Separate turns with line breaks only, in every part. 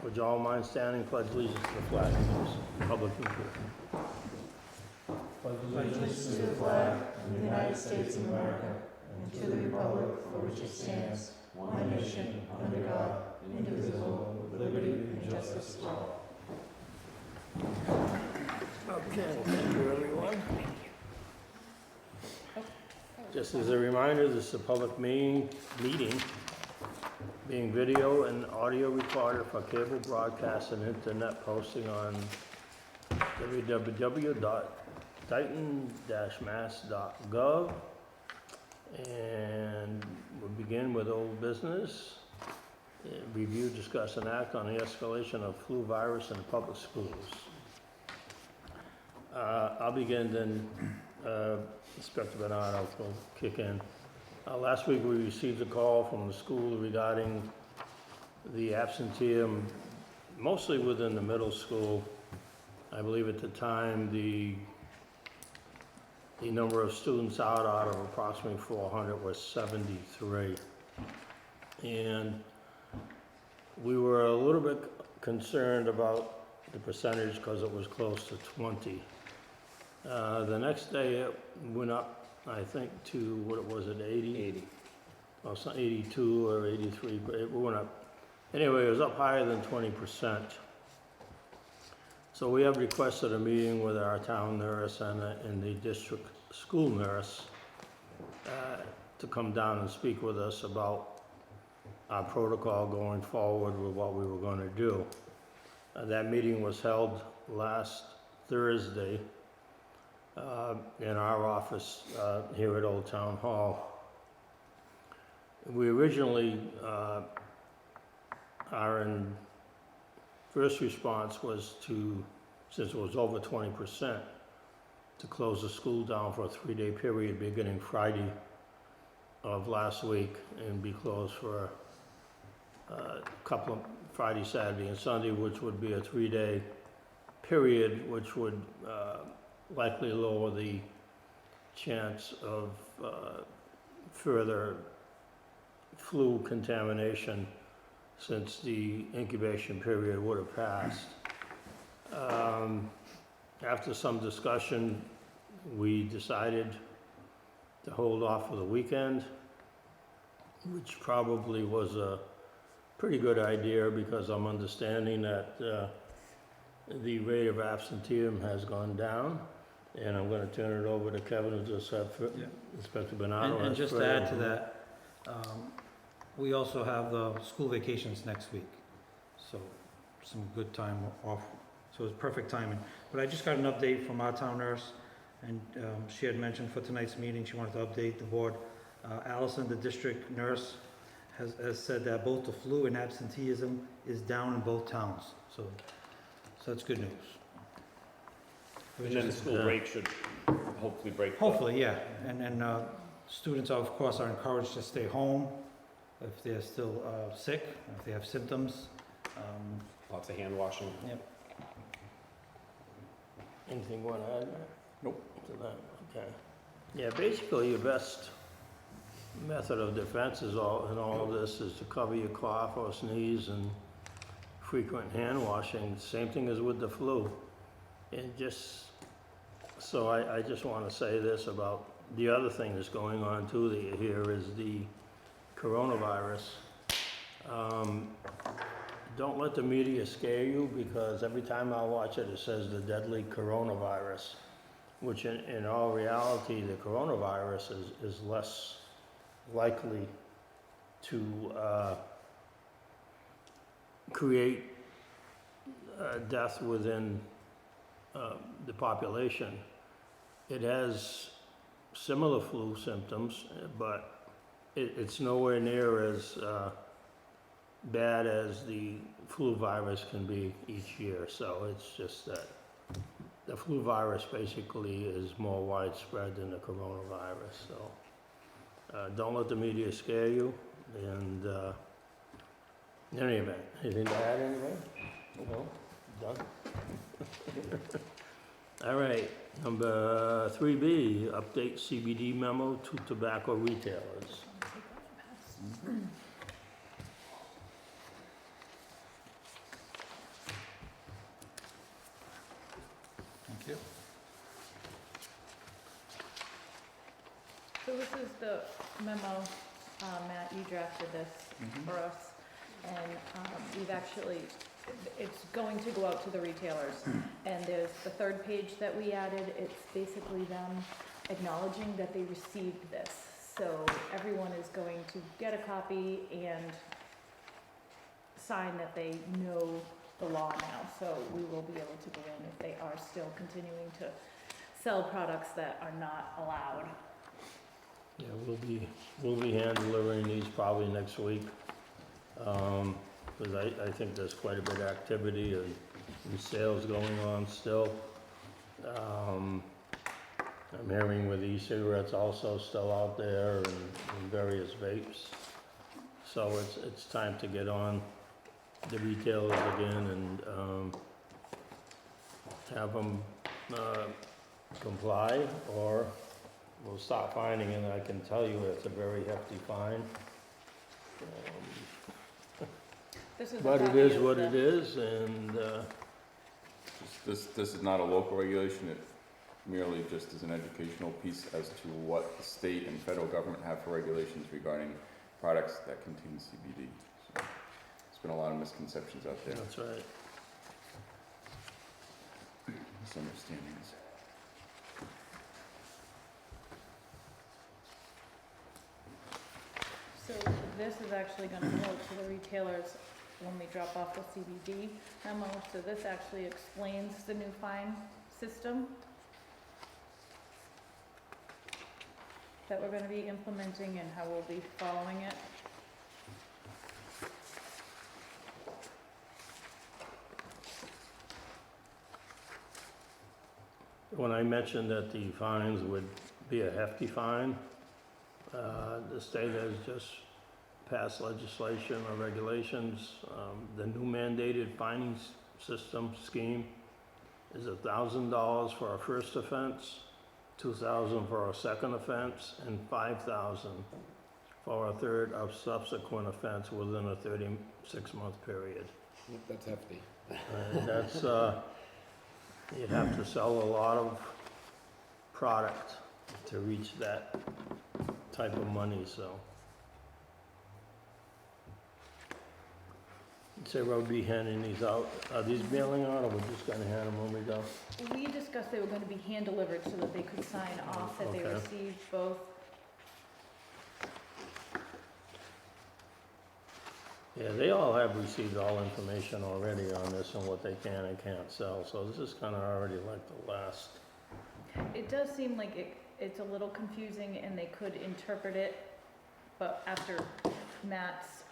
Would you all mind standing, pledge allegiance to the flag, please? Public input.
Pledge allegiance to the flag of the United States of America and to the republic for which it stands, one nation, under God, indivisible, with liberty and justice for all.
Okay, thank you, everyone. Just as a reminder, this is a public meeting being video and audio recorded for cable broadcast and internet posting on www.dayton-mass.gov. And we'll begin with old business. Review, discuss, and act on the escalation of flu virus in public schools. I'll begin, then Inspector Bernardo will kick in. Last week we received a call from the school regarding the absenteeism, mostly within the middle school. I believe at the time the number of students out of approximately 400 was 73. And we were a little bit concerned about the percentage because it was close to 20. The next day it went up, I think, to what was it, 80? Or 82 or 83, but it went up. Anyway, it was up higher than 20%. So we have requested a meeting with our town nurse and the district school nurse to come down and speak with us about our protocol going forward with what we were going to do. That meeting was held last Thursday in our office here at Old Town Hall. We originally, our first response was to, since it was over 20%, to close the school down for a 3-day period beginning Friday of last week and be closed for a couple of Friday, Saturday, and Sunday, which would be a 3-day period, which would likely lower the chance of further flu contamination since the incubation period would have passed. After some discussion, we decided to hold off for the weekend, which probably was a pretty good idea because I'm understanding that the rate of absenteeism has gone down. And I'm going to turn it over to Kevin to just have Inspector Bernardo.
And just to add to that, we also have the school vacations next week, so some good time off. So it's perfect timing. But I just got an update from our town nurse, and she had mentioned for tonight's meeting she wanted to update the board. Allison, the district nurse, has said that both the flu and absenteeism is down in both towns. So that's good news.
And then the school break should hopefully break.
Hopefully, yeah. And students, of course, are encouraged to stay home if they're still sick, if they have symptoms.
Lots of hand washing.
Yep.
Anything you want to add?
Nope.
To that, okay. Yeah, basically your best method of defense is in all of this is to cover your cough or sneeze and frequent hand washing. Same thing as with the flu. And just, so I just want to say this about the other thing that's going on too here is the coronavirus. Don't let the media scare you because every time I watch it, it says the deadly coronavirus, which in all reality, the coronavirus is less likely to create death within the population. It has similar flu symptoms, but it's nowhere near as bad as the flu virus can be each year. So it's just that the flu virus basically is more widespread than the coronavirus. So don't let the media scare you. And in any event, anything to add anyway? No? Done? All right, number 3B, update CBD memo to tobacco retailers.
is the memo, Matt, you drafted this for us, and we've actually, it's going to go out to the retailers. And there's the third page that we added, it's basically them acknowledging that they received this. So everyone is going to get a copy and sign that they know the law now. So we will be able to go in if they are still continuing to sell products that are not allowed.
Yeah, we'll be hand delivering these probably next week. Because I think there's quite a bit of activity and sales going on still. I'm hearing with e-cigarettes also still out there and various vapes. So it's time to get on the retailers again and have them comply, or we'll start fining, and I can tell you it's a very hefty fine.
This is a
But it
copy
is
of
what
the-
it is, and
This is not a local regulation, it merely just is an educational piece as to what the state and federal government have for regulations regarding products that contain CBD. So, there's been a lot of misconceptions out there,
that's right.
misunderstandings.
So this is actually gonna go to the retailers when we drop off the CBD memo. So this actually explains the new fine system that we're gonna be implementing and how we'll be following it.
When I mentioned that the fines would be a hefty fine, the state has just passed legislation or regulations. The new mandated fining system scheme is $1,000 for a first offense, $2,000 for a second offense, and $5,000 for a third of subsequent offense within a 36-month period.
That's hefty.
And that's, you'd have to sell a lot of product to reach that type of money, so. Say we'll be handing these out. Are these mailing out, or we're just gonna hand them when we go?
We discussed they were gonna be hand delivered so that they could sign off that they
Okay.
received both.
Yeah, they all have received all information already on this and what they can and can't sell, so this is kinda already like the last.
It does seem like it's a little confusing and they could interpret it, but after Matt's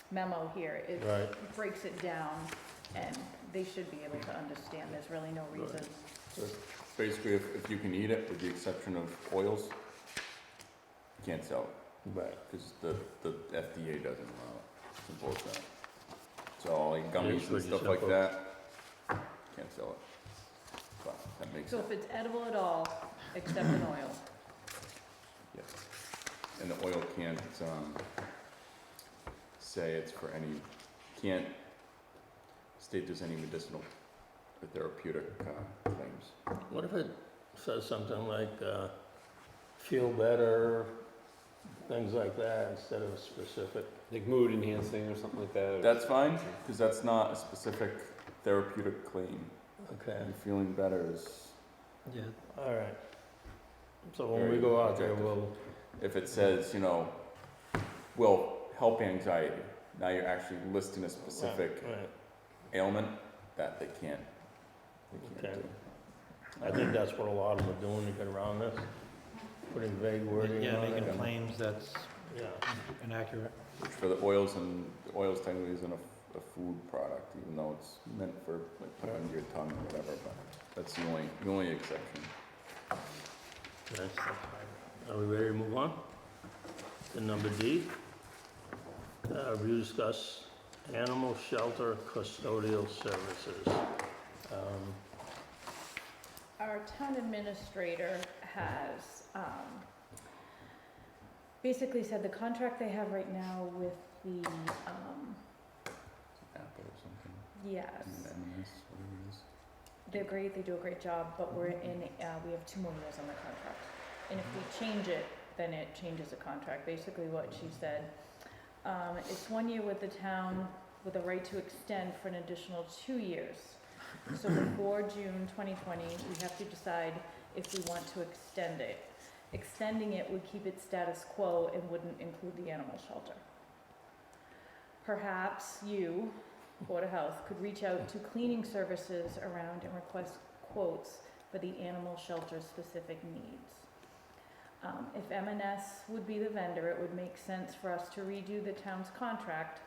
memo here, it
Right.
breaks it down and they should be able to understand. There's really no reason.
So basically, if you can eat it, with the exception of oils, you can't sell it,
Right.
because the FDA doesn't allow it. Simple as that. So like gummies and
pretty
stuff like
simple.
that, can't sell it. But that makes
So
it,
if it's edible at all, except in oil.
yes. And the oil can't, say it's for any, can't state there's any medicinal or therapeutic, claims.
What if it says something like, feel better, things like that, instead of specific?
Like mood enhancing or something like that. or-
That's fine, because that's not a specific therapeutic claim.
Okay,
And feeling better is,
Yeah,
all right. So when we
Very
go out there,
objective.
we'll,
if it says, will help anxiety, now you're actually listing a specific
right.
ailment that they can't
Okay.
do.
I think that's what a lot of them are doing to get around this, putting vague wording
yeah,
on
making
it.
claims that's
Yeah,
inaccurate.
Which for the oils, and the oils technically isn't a food product, even though it's meant for like put under your tongue or whatever, but that's the only exception.
okay. Are we ready to move on? To number D. Review discuss animal shelter custodial services.
Our town administrator has basically said the contract they have right now with the,
Apple or something,
yes,
M&Ms, whatever it is.
they're great, they do a great job, but we're in, we have 2 more years on the contract. And if we change it, then it changes the contract. Basically what she said, it's 1 year with the town with a right to extend for an additional 2 years. So before June 2020, we have to decide if we want to extend it. Extending it would keep it status quo and wouldn't include the animal shelter. Perhaps you, Board of Health, could reach out to cleaning services around and request quotes for the animal shelter's specific needs. If M&S would be the vendor, it would make sense for us to redo the town's contract.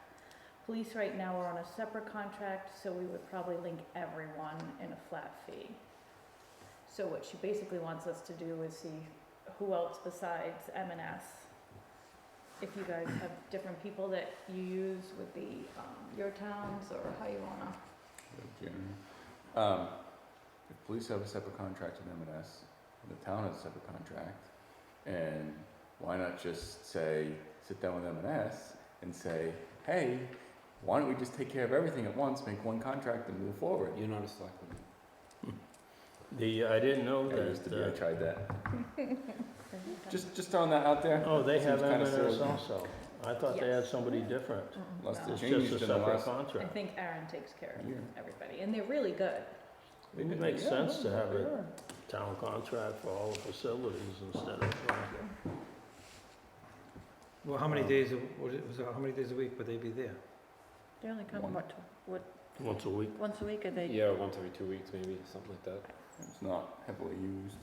Police right now are on a separate contract, so we would probably link everyone in a flat fee. So what she basically wants us to do is see who else besides M&S. If you guys have different people that you use with the, your towns, or how you wanna.
If police have a separate contract with M&S, and the town has a separate contract, and why not just say, sit down with M&S and say, hey, why don't we just take care of everything at once, make one contract and move forward?
You're not a selectman.
I didn't know
I used to be, I
that,
tried that. Just throwing that out there.
oh, they have
Seems kinda
M&S
silly.
also. I thought they had somebody different.
Unless
No.
they
It's
changed
just a
in the
separate
last.
I
contract.
think Aaron takes care of
Yeah.
everybody, and they're really good.
It would make sense to have a town contract for all the facilities instead of,
Well, how many days, how many days a week would they be there?
They only come,
One.
what,
once a week.
once a week, are they?
Yeah, once every 2 weeks, maybe, something like that.
It's not heavily used.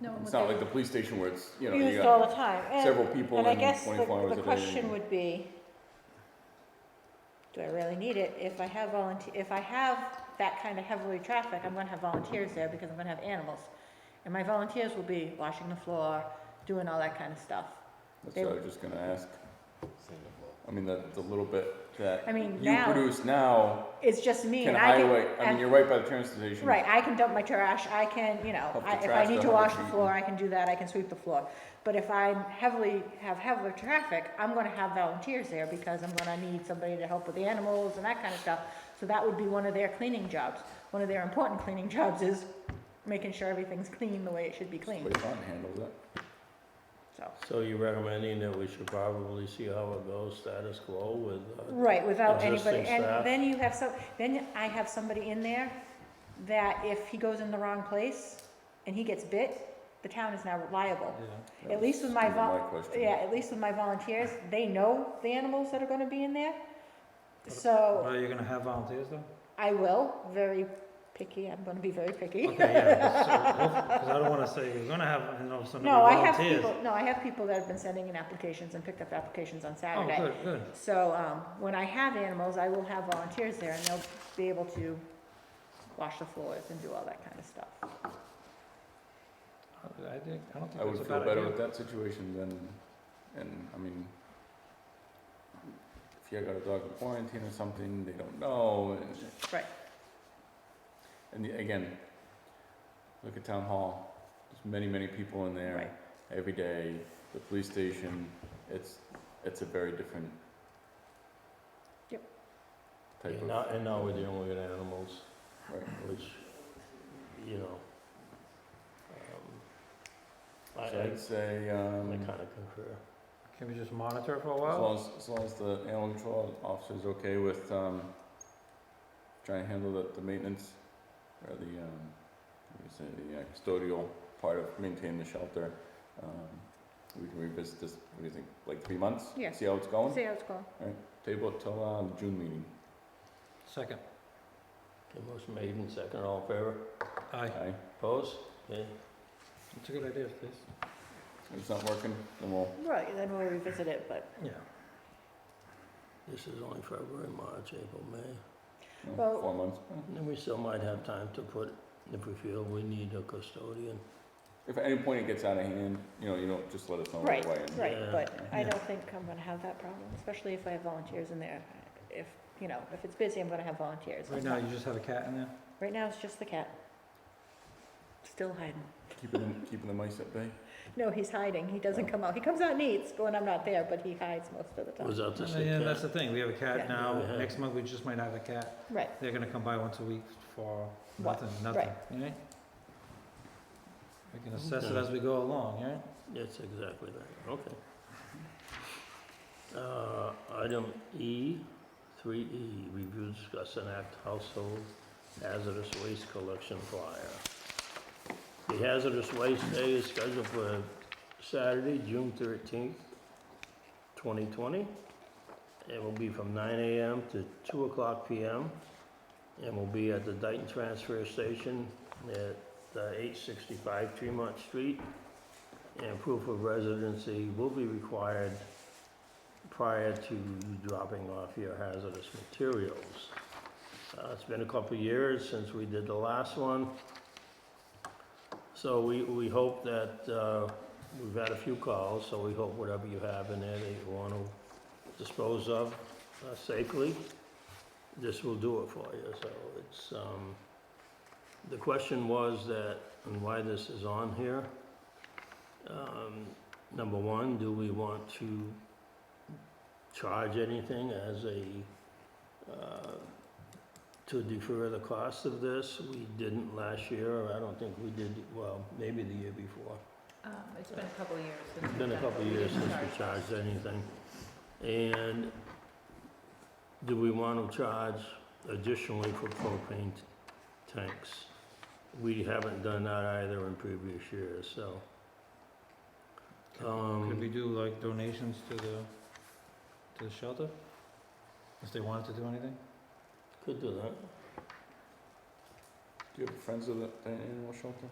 No,
It's not like the police station where it's, you know, you
Used all
got
the time.
several people
And I
in
guess
24 hours a
the
day.
question would be, do I really need it? If I have if I have that kind of heavily traffic, I'm gonna have volunteers there because I'm gonna have animals. And my volunteers will be washing the floor, doing all that kind of stuff.
That's what I was just gonna ask. I mean, the little bit that
I mean,
you
now,
produce now
it's just me
can
and I can.
highway, I mean,
and-
you're right by the transfer station.
Right, I can dump my trash, I can,
Up the
if I
trash
need
to
to wash
100
the
feet.
floor, I can do that, I can sweep the floor. But if I have heavily traffic, I'm gonna have volunteers there because I'm gonna need somebody to help with the animals and that kind of stuff. So that would be one of their cleaning jobs. One of their important cleaning jobs is making sure everything's clean the way it should be
That's the
cleaned,
way Taunton handles it.
so.
So you're recommending that we should probably see how it goes status quo with,
Right, without
Existing
anybody, and
staff.
then you have then I have somebody in there that if he goes in the wrong place and he gets bit, the town is now liable.
Yeah.
At least with my
That's gonna be question.
Yeah, at least with my volunteers, they know the animals that are gonna be in there.
Well,
So
are you gonna have volunteers though?
I will, very picky, I'm gonna be very picky.
Okay, yeah, because I don't wanna say, we're gonna have, some
No, I have
volunteers.
people, I have people that have been sending in applications and picked up applications on
Oh,
Saturday.
good, good.
So, when I have animals, I will have volunteers there and they'll be able to wash the floors and do all that kind of stuff.
I don't think
I would
that's a
feel
bad
better
idea.
with that situation than, and I mean, if you got a dog in quarantine or something, they don't know, and.
Right.
Again, look at town hall, there's many people in there
Right.
every day, the police station, it's a very different.
Yep.
Type
and
of,
now we're dealing with animals,
right,
which, you know, I
so I'd say,
kind of concur.
Can we just monitor for a while?
as long as the animal control officer's okay with, trying to handle the maintenance, or the, custodial part of maintaining the shelter, we can revisit this, what do you think, like 3 months?
Yeah.
See how it's going?
See how it's going.
Table it till, the June meeting.
Second.
Okay, motion made and second, all in favor?
Aye.
Aye.
Opposed? Okay.
It's a good idea, please.
If it's not working, then we'll,
Right, then we'll revisit it, but,
Yeah.
This is only February, March, April, May.
Well-
4 months.
And we still might have time to put, if we feel we need a custodian.
If at any point it gets out of hand, you don't just let us know right
right,
away. and-
right,
Yeah.
but I
Yeah.
don't think I'm gonna have that problem, especially if I have volunteers in there. If, if it's busy, I'm gonna have volunteers.
Right now, you just have a cat in there?
Right now, it's just the cat. Still hiding.
Keeping the mice at bay.
No, he's hiding. He doesn't come out. He comes out and eats when I'm not there, but he hides most of the time.
Was that the sick
Yeah, that's
cat?
the thing, we have a cat
Yeah.
now,
Yeah.
next month we just might have a cat.
Right,
They're gonna come by once a week for
What?
nothing,
Right.
yeah? We can assess it as we go along, right?
That's exactly right, okay. Item E, 3E, review, discuss, and act household hazardous waste collection flyer. The hazardous waste day is scheduled for Saturday, June 13th, 2020. It will be from 9 a.m. to 2 o'clock p.m. and will be at the Dayton Transfer Station at 865 Tremont Street. And proof of residency will be required prior to you dropping off your hazardous materials. It's been a couple of years since we did the last one. So we hope that, we've had a few calls, so we hope whatever you have in there that you want to dispose of safely, this will do it for you. So it's, the question was that, and why this is on here. Number one, do we want to charge anything as a, to defer the cost of this? We didn't last year, or I don't think we did, well, maybe the year before.
It's been a couple of years since
It's
we've
been a
done it.
couple of
We
years
didn't
since we
charge
charged anything. And do we want to charge additionally for propane tanks? We haven't done that either in previous years, so.
Could we do like donations to the shelter? If they wanted to do anything?
Could do that.
Do you have friends of the animal shelter?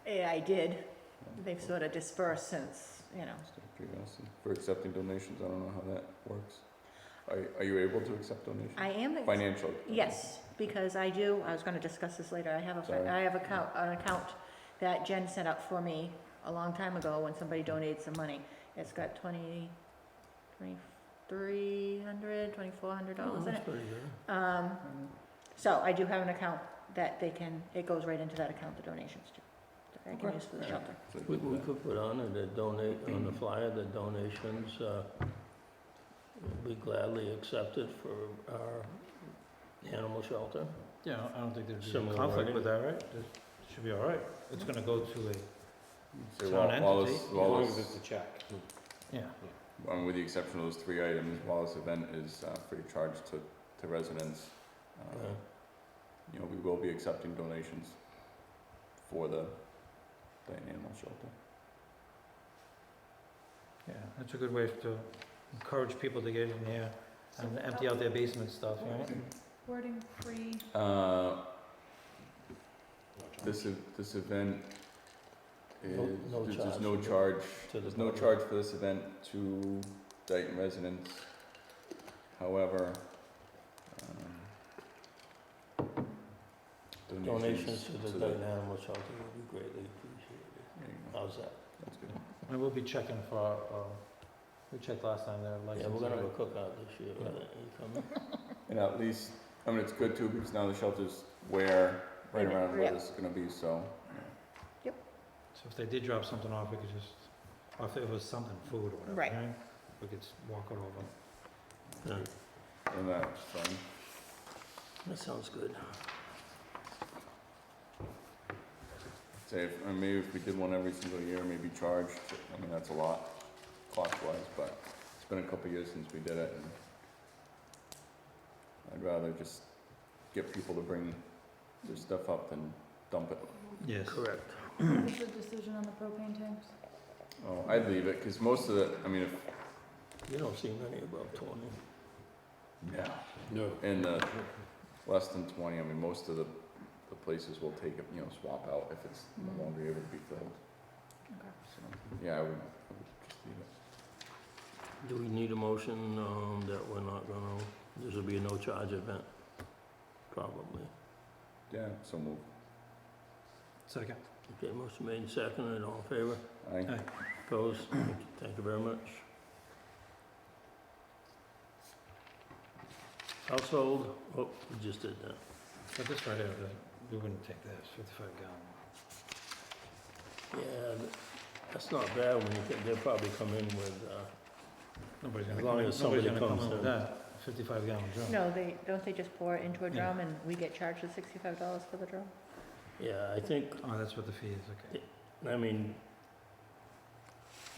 Yeah, I did. They've sort of dispersed since, you know.
Just out of curiosity. For accepting donations, I don't know how that works. Are you able to accept donations?
I am.
Financial?
Yes, because I do, I was gonna discuss this later,
Sorry.
I have an account that Jen set up for me a long time ago when somebody donated some money. It's got $2,300, $2,400 in
That's
it.
pretty good.
So I do have an account that they can, it goes right into that account, the donations to, that I can
Okay.
use for the shelter.
So
We
do that.
could put on it, that donate, on the flyer, the donations, we gladly accepted for our animal shelter.
Yeah, I don't think there'd be a
Similar
conflict
wording.
with that, right? It should be all right. It's gonna go to a,
So
Town
Wallace,
entity.
As long
Wallace,
as it's a check.
yeah.
with the exception of those 3 items, Wallace event is free of charge to residents.
Yeah.
You know, we will be accepting donations for the animal shelter.
Yeah, that's a good way to encourage people to get in there and empty out their basement stuff, right?
Wording free.
This event is,
No
there's
charge
no
for the-
charge,
to the
there's no
public.
charge for this event to Dayton residents. However,
Donations to the
the-
Dayton Animal Shelter would be greatly appreciated.
There you go.
How's that?
That's good.
And we'll be checking for, we checked last time their
Yeah,
license.
we're gonna have
right?
a cookout this year,
Yeah.
right? You coming?
And at least, I mean, it's good too, because now the shelter's right around where
Yeah.
this is gonna be, so.
So if they did drop something off, we could just, or if it was something, food or whatever,
Right.
right? We could just walk it over.
Yeah,
And that's fine.
that sounds good.
Say, maybe if we did one every single year, maybe charged, I mean, that's a lot cost-wise, but it's been a couple years since we did it, and I'd rather just get people to bring their stuff up than dump it.
Yes.
Correct.
What's the decision on the propane tanks?
Oh, I'd leave it, because most of the, I mean, if,
You don't see many above 20.
No.
in the less than 20, I mean, most of the places will take it, you know, swap out if it's no longer able to be filled.
Okay.
So, yeah, I would just leave it.
Do we need a motion that we're not gonna, this will be a no-charge event? Probably.
Yeah, so move.
Second.
Okay, motion made and seconded, all in favor?
Aye.
Aye.
Opposed? Thank you very much. Household, oh, we just did that.
But this right here, we wouldn't take this, 55 gallon.
Yeah, that's not bad when you think, they'll probably come in with,
Nobody's
As
gonna
long
come in,
as
nobody's
somebody
gonna come
comes
in with
in.
that, 55 gallon drum.
No, don't they just pour it into a
Yeah.
drum and we get charged the $65 for the drum?
yeah, I think
Oh, that's what the fee is, okay.
I mean,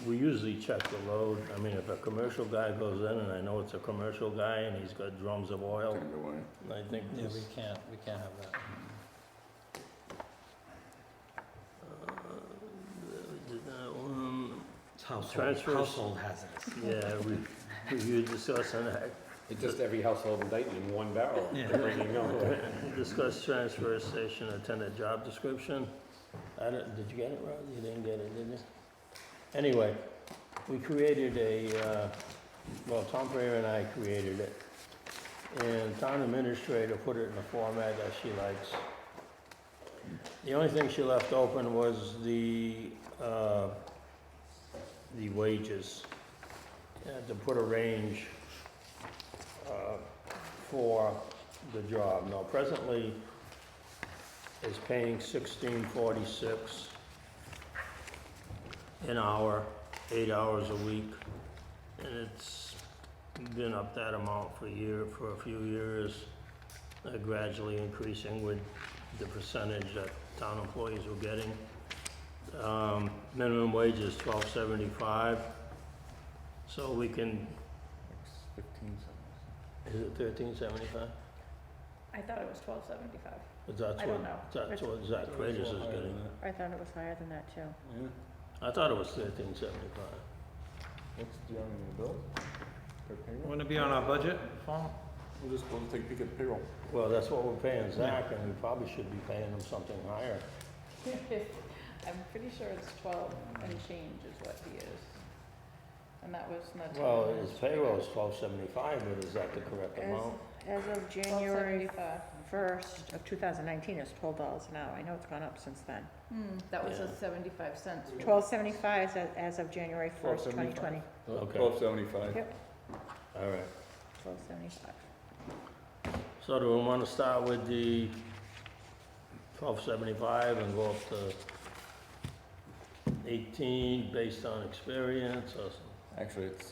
we usually check the load. I mean, if a commercial guy goes in, and I know it's a commercial guy, and he's got drums of oil,
Turned away.
I think
Yeah,
this,
we can't have that. It's
Transfers.
household hazardous.
yeah, we discussing that.
It's just every household indictment in one barrel.
Yeah.
They're bringing over.
Discuss transfer station attendant job description. Did you get it, Rod? You didn't get it, did you? Anyway, we created well, Tom Ferrier and I created it. And town administrator put it in the format that she likes. The only thing she left open was the wages. To put a range for the job. Now, presently, is paying $16.46 an hour, 8 hours a week, and it's been up that amount for a few years, gradually increasing with the percentage that town employees were getting. Minimum wage is $12.75, so we can,
15 seconds.
is it $13.75?
I thought it was $12.75.
But that's
I
what,
don't know.
that's what Zach Freitas is getting.
I thought it was higher than that too.
Yeah.
I thought it was $13.75.
What's the, bill? Per payroll?
Wouldn't it be on our budget form?
We'll just go take a peek at the payroll.
Well, that's what we're paying Zach, and we probably should be paying him something higher.
I'm pretty sure it's 12 and change is what he is. And that was not.
Well, his payroll is $12.75, but is that the correct amount?
As of January
12.75.
1st of 2019, it's $12 an hour. I know it's gone up since then.
That was
Yeah.
a 75 cents.
$12.75 as of January 1st,
12.75.
2020.
Okay.
$12.75.
Yep.
All right.
$12.75.
So do we want to start with the $12.75 and go up to 18 based on experience or something?
Actually, it's,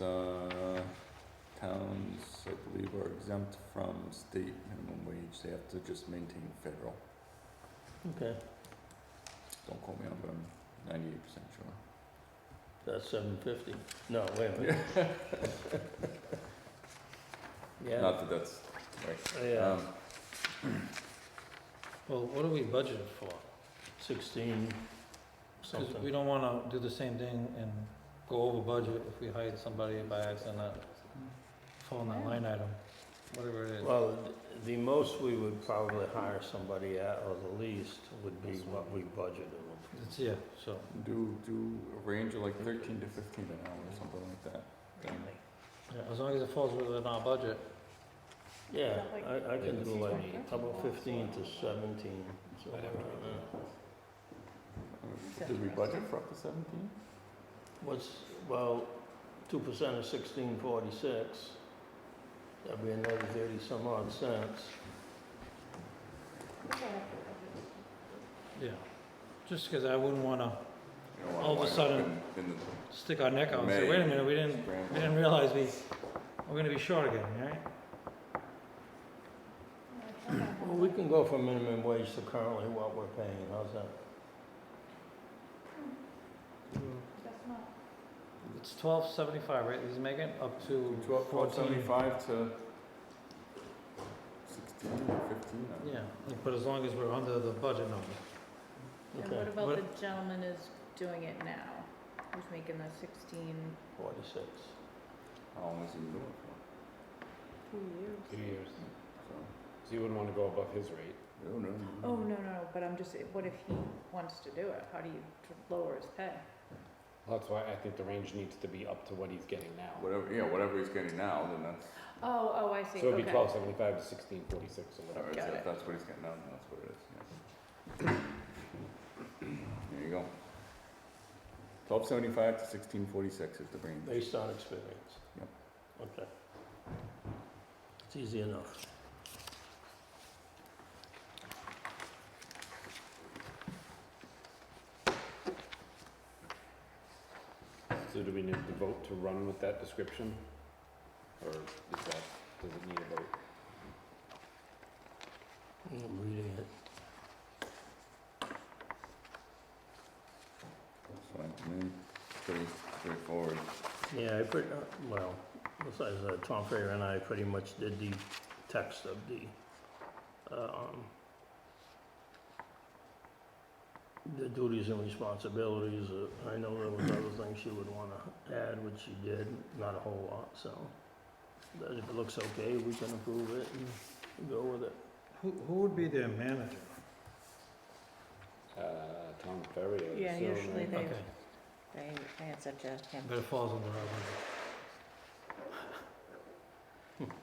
towns, I believe, are exempt from state minimum wage. They have to just maintain federal.
Okay,
Don't quote me on it, but I'm 98% sure.
that's $7.50. No, wait a minute. Yeah,
Not that that's right.
yeah,
Well, what are we budgeted for?
16
Because we
something.
don't wanna do the same thing and go over budget if we hired somebody by accident that fall in that line item, whatever it is.
Well, the most we would probably hire somebody at, or the least, would be what we budgeted.
It's, yeah, so,
Do a range of like 13 to 15 an hour or something like that. Then
yeah, as long as it falls within our budget.
Yeah,
Like
I can do like,
15?
how about 15 to 17, somewhere around there.
Did we budget for up to 17?
What's, well, 2% of 16.46, that'd be another 30 some odd cents.
Yeah, just because I wouldn't wanna
You don't wanna
All of a
wind up
sudden-
in the
stick our neck out and say,
May.
wait a minute, we didn't
scramble.
realize we're gonna be short again, right?
Well, we can go from minimum wage to currently what we're paying, how's that?
That's not.
It's $12.75, right, he's making up to
12.75 to 16 or 15. I don't know.
Yeah, but as long as we're under the budget number.
And
Okay.
what about
What-
the gentleman is doing it now? Who's making the 16,
46.
How long has he been doing it
2 years?
2 years.
for?
So you wouldn't want to go above his rate.
So, no.
Oh, no, but I'm just, what if he wants to do it? How do you lower his pay?
Well, that's why I think the range needs to be up to what he's getting now.
Whatever he's getting now, then that's,
Oh, I see,
So it'd be
okay.
12.75 to 16.46 or whatever.
alright,
Got
so
it.
if that's what he's getting now, then that's what it is, yeah. There you go. 12.75 to 16.46 is the range.
Based on experience?
Yep.
Okay. It's easy enough.
So do we need to vote to run with that description? Or is that, does it need a vote?
I'm reading it. Yeah, well, besides Tom Ferry and I pretty much did the text of the duties and responsibilities. I know there was other things she would wanna add, which she did, not a whole lot, so. But if it looks okay, we can approve it and go with it.
Who would be their manager?
Tom Ferry, I would
Yeah,
assume,
usually
right?
they answer to him.
But it falls under our budget.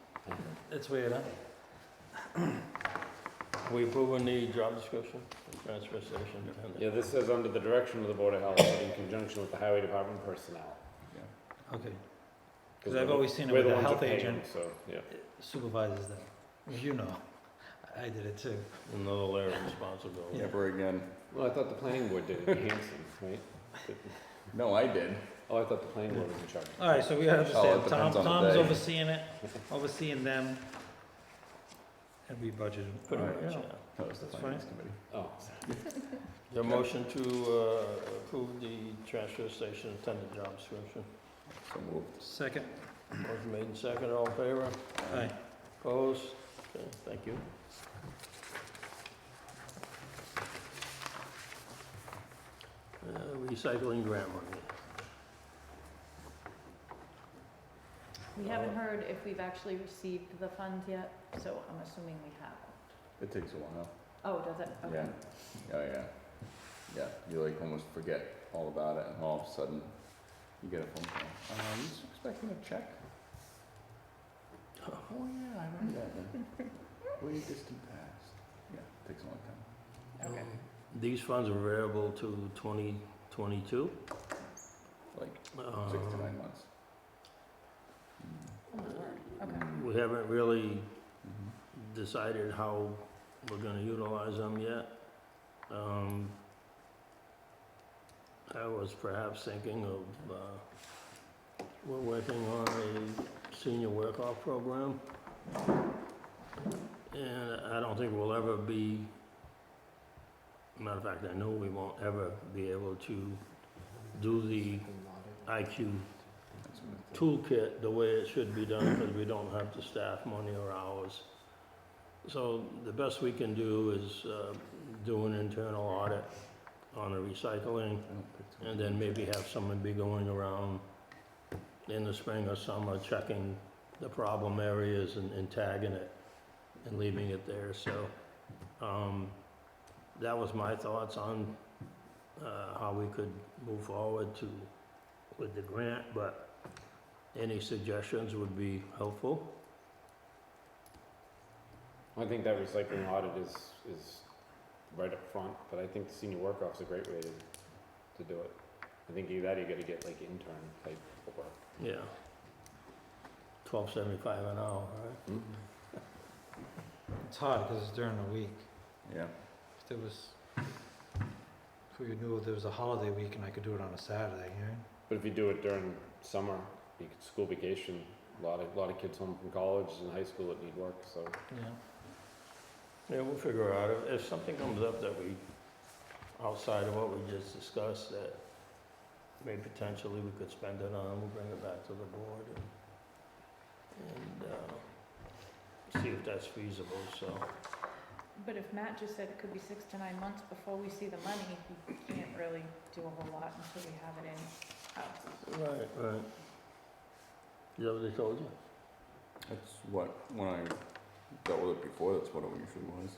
It's weird, huh?
We approving the job description, for transfer station?
Yeah, this says under the direction of the Board of Health, but in conjunction with the Highway Department personnel.
Okay,
'Cause
I've
we're
always seen it
we're
with the
ones that
health
pay
agent.
them, So, yeah.
supervises them. You know, I did it too.
Another layer of responsibility.
Never again.
Well, I thought the planning board did it, Hanson, right?
No, I did.
Oh, I thought the planning board was in charge.
All right, so we have to
Oh,
say,
it depends on the
Tom's
day.
overseeing it, overseeing them, and we budgeted.
Pretty
All right,
much,
yeah.
yeah.
That was the
That's
finance committee.
Oh,
Your motion to approve the transfer station attendant job description.
So moved.
Second,
Motion made and seconded, all in favor?
aye.
Opposed? Okay, thank you. Recycling grant money.
We haven't heard if we've actually received the funds yet, so I'm assuming we haven't.
It takes a while.
Oh, does it? Okay.
Yeah. Oh, yeah. Yeah, you like almost forget all about it and all of a sudden you get a phone call. You expecting a check? Oh, yeah, I remember that then. Way distant past. Yeah, it takes a long time.
Okay.
These funds are available to 2022.
Like 6 to 9 months.
Oh, my word. Okay.
We haven't really
Mhm.
decided how we're gonna utilize them yet. I was perhaps thinking of, we're working on a senior work-off program. And I don't think we'll ever be, matter of fact, I know we won't ever be able to do the IQ
That's what it-
toolkit the way it should be done, because we don't have the staff money or hours. So the best we can do is do an internal audit on the recycling,
I don't pick too
and
many.
then maybe have someone be going around in the spring or summer, checking the problem areas and tagging it and leaving it there, so, that was my thoughts on, how we could move forward with the grant, but any suggestions would be helpful.
I think that recycling audit is right up front, but I think the senior work-off's a great way to do it. I think either that or you gotta get like intern type of work.
Yeah. $12.75 an hour, right?
It's hard because it's during the week.
Yeah.
If there was, if we knew there was a holiday week and I could do it on a Saturday, you know?
But if you do it during summer, school vacation, a lot of kids home from college and high school that need work, so.
Yeah.
Yeah, we'll figure out, if something comes up that we, outside of what we just discussed, that may potentially we could spend it on, we'll bring it back to the board and see if that's feasible, so.
But if Matt just said it could be 6 to 9 months before we see the money, we can't really do a whole lot until we have it in house.
Right. Is that what they told you?
That's what, when I dealt with it before, that's what it usually was.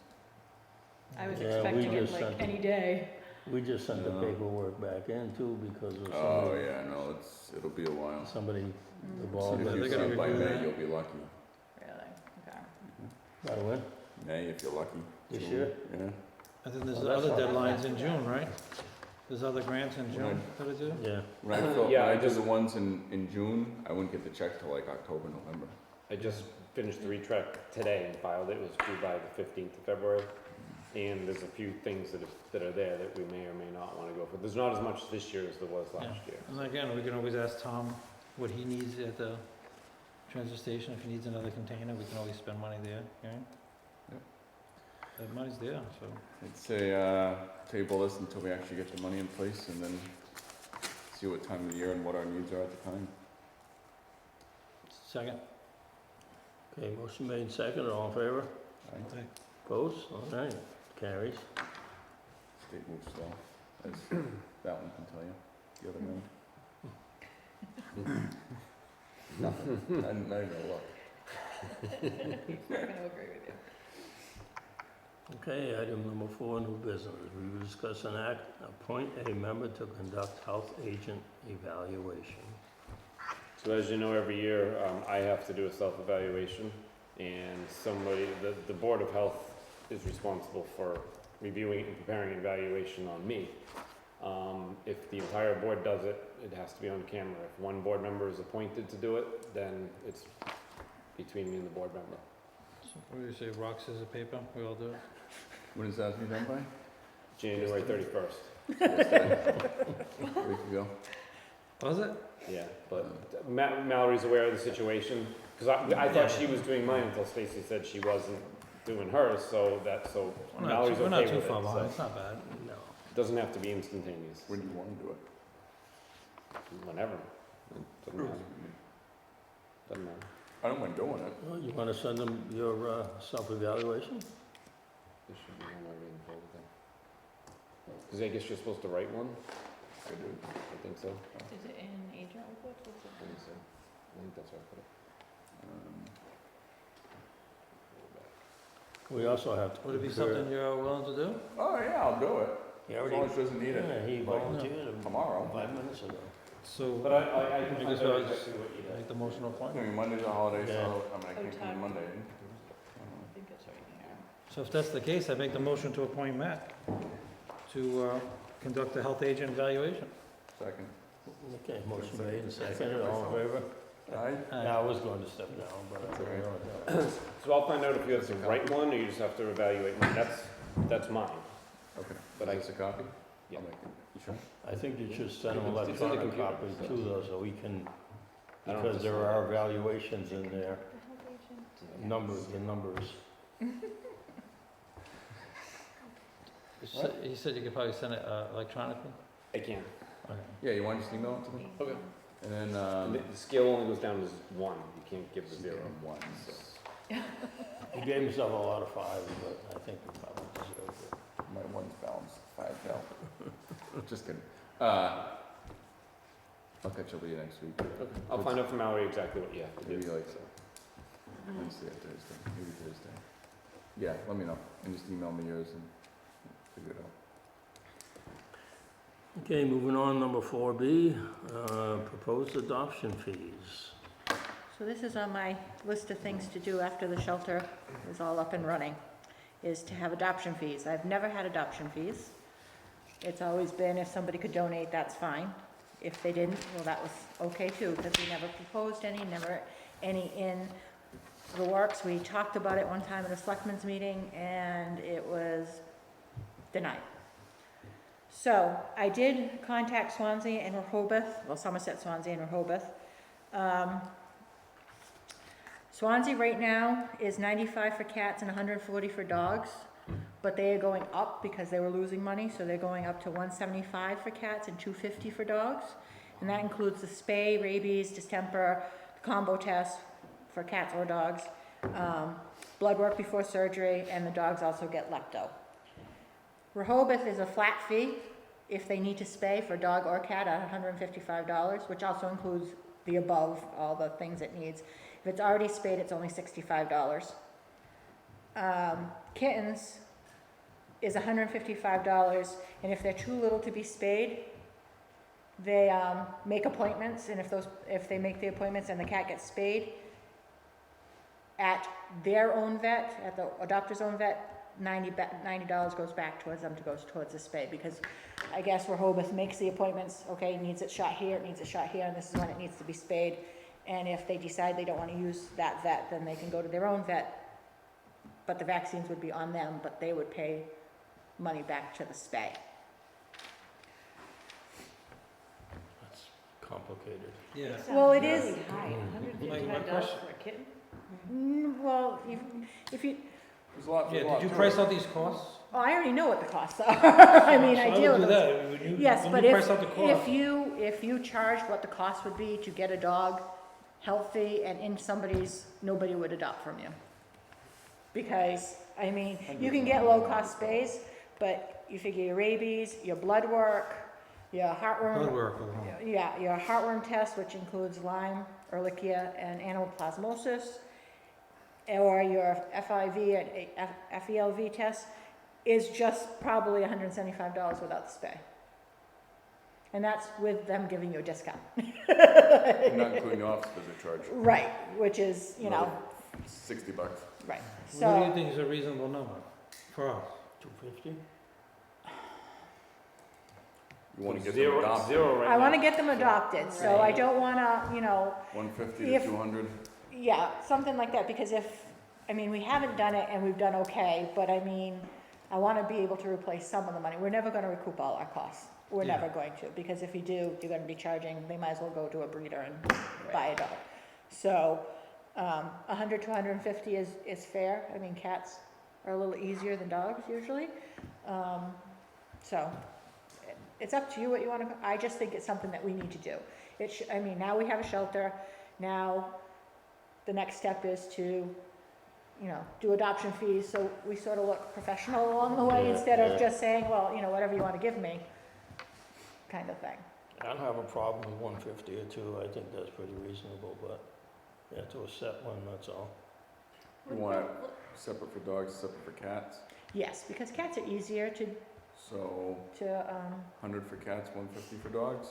I was
Yeah, we
expecting it
just
like
sent
any day.
We just sent the
Yeah.
paperwork back in too, because of
Oh, yeah, no, it'll be a while.
somebody
Mm.
involved.
If
Yeah,
you
they're
see
gonna
it by
review
May,
that.
you'll be lucky.
Really? Okay.
By the way,
May, if you're lucky.
this
June,
year?
Yeah.
And then there's
Oh, that's
other
fine.
deadlines in June, right? There's other grants in June that I do?
Yeah.
When
Yeah,
I
I
did
just-
the ones in June, I wouldn't get the check till like October, November.
I just finished the retract today and filed it. It was due by the 15th of February. And there's a few things that are there that we may or may not want to go for. There's not as much this year as there was last year.
And again, we can always ask Tom what he needs at the transfer station. If he needs another container, we can always spend money there, right?
Yep.
That money's there, so.
I'd say, table this until we actually get the money in place and then see what time of the year and what our needs are at the time.
Second?
Okay, motion made second, all in favor?
Aye.
Opposed? All right, carries.
State moves slow, as that one can tell you, the other one. Nothing, not even a look.
Okay, item number 4, new business. We will discuss an act, appoint a member to conduct health agent evaluation.
So as you know, every year, I have to do a self-evaluation, and the Board of Health is responsible for reviewing and preparing an evaluation on me. If the entire board does it, it has to be on camera. If one board member is appointed to do it, then it's between me and the board member.
So what do you say, rock, scissors, paper? We all do it?
When is that to be done by?
January 31st.
A week ago.
Was it?
Yeah, but Mallory's aware of the situation, because I thought she was doing mine until Stacy said she wasn't doing hers, so Mallory's
We're
okay
not
with
too
it.
far
So
behind, it's not bad.
No.
it doesn't have to be instantaneous.
When do you want to do it?
Whenever. It doesn't matter. Doesn't matter.
I don't mind doing it.
Well, you want to send them your self-evaluation?
There should be one already in the folder there. Because I guess you're supposed to write one?
I do.
I think so.
Is it in agent reports? What's
I think so. I think that's where I put it.
We also have to.
Would it be
prepare-
something you're willing to do?
Oh, yeah, I'll do it.
He
As
already,
long as she doesn't need
yeah,
it.
he
like,
volunteered
tomorrow.
5 minutes ago.
So,
But I can
I
find
guess
out
I'll
exactly what you
make
did.
the motion to appoint?
I mean, Monday's a holiday,
Yeah.
so, I mean, I
Oh,
can't come
time.
Monday.
I think it's right here.
So if that's the case, I make the motion to appoint Matt to conduct the health agent evaluation.
Second.
Okay, motion made and seconded, all in favor?
Aye?
Yeah, I was going to step down, but I
That's
think
all right.
we're going to.
So I'll find out if you have to write one, or you just have to evaluate mine. That's mine.
Okay.
But
Is this a copy?
Yeah.
I'll make it. You sure?
I think you should send them
It's in the
electronic
computer.
copies too, though, so we can,
I don't have
because
to
there
sign
are
it.
evaluations in there,
The health agent.
numbers, the numbers.
He said you could probably send it electronically?
I can.
Okay.
Yeah, you want to just email it to me?
Okay.
And then,
And the scale only goes down to 1. You can't give the 0.
One.
He gave himself a lot of 5s, but I think he probably deserved it.
My one's balanced, 5 fell. Just kidding. I'll catch up with you next week.
Okay. I'll find out from Mallory exactly what you have to do.
Maybe like Wednesday or Thursday, maybe Thursday. Yeah, let me know, and just email me yours and figure it out.
Okay, moving on, number 4B, proposed adoption fees.
So this is on my list of things to do after the shelter is all up and running, is to have adoption fees. I've never had adoption fees. It's always been if somebody could donate, that's fine. If they didn't, well, that was okay too, because we never proposed any, never any in the works. We talked about it one time at a selectmen's meeting, and it was denied. So I did contact Swansea and Rehoboth, well, Somerset, Swansea, and Rehoboth. Swansea right now is 95 for cats and 140 for dogs, but they are going up because they were losing money, so they're going up to 175 for cats and 250 for dogs. And that includes the spay, rabies, distemper, combo test for cats or dogs, blood work before surgery, and the dogs also get lepto. Rehoboth is a flat fee if they need to spay for dog or cat at $155, which also includes the above, all the things it needs. If it's already spayed, it's only $65. Kittens is $155, and if they're too little to be spayed, they make appointments, and if they make the appointments and the cat gets spayed at their own vet, at the adopter's own vet, $90 goes back towards them to go towards the spay, because I guess Rehoboth makes the appointments, okay, it needs it shot here, it needs it shot here, and this is when it needs to be spayed. And if they decide they don't want to use that vet, then they can go to their own vet, but the vaccines would be on them, but they would pay money back to the spay.
That's complicated.
Yeah.
Well, it is-
Really high,
Like, my
$155
question-
for a kitten?
Well, if you,
There's a lot,
Yeah,
there's a lot
did you
to
price
it.
out these costs?
oh, I already know what the costs are. I mean, I
So
deal
would
with
do
those.
that. When you,
Yes,
when
but
you price out the cost.
if you charge what the cost would be to get a dog healthy and in somebody's, nobody would adopt from you. Because, I mean, you can get low-cost spays, but you figure your rabies, your blood work, your heartworm.
Blood work alone.
Yeah, your heartworm test, which includes Lyme, Ehrlichia, and anaplasmosis, or your FIV and FELV test, is just probably $175 without the spay. And that's with them giving you a discount.
And not including the office visit charge,
Right, which is, you know,
$60.
right.
What do you
So,
think is a reasonable number for us?
250?
You wanna get them
Zero,
adopted,
zero right now.
I wanna get them adopted, so I don't wanna, you know,
150 to
If-
200.
yeah, something like that, because if, I mean, we haven't done it and we've done okay, but I mean, I wanna be able to replace some of the money. We're never gonna recoup all our costs. We're
Yeah.
never going to, because if you do, you're gonna be charging, they might as well go to a breeder and buy a dog. So, 100 to 150 is fair. I mean, cats are a little easier than dogs usually. So, it's up to you what you wanna, I just think it's something that we need to do. I mean, now we have a shelter, now the next step is to, you know, do adoption fees, so we sort of look professional along the way,
Yeah,
instead of
yeah.
just saying, well, you know, whatever you wanna give me, kind of thing.
I don't have a problem with 150 or 2, I think that's pretty reasonable, but you have to set one, that's all.
You want it separate for dogs, separate for cats,
Yes, because cats are easier
so
to,
100 for cats, 150 for dogs.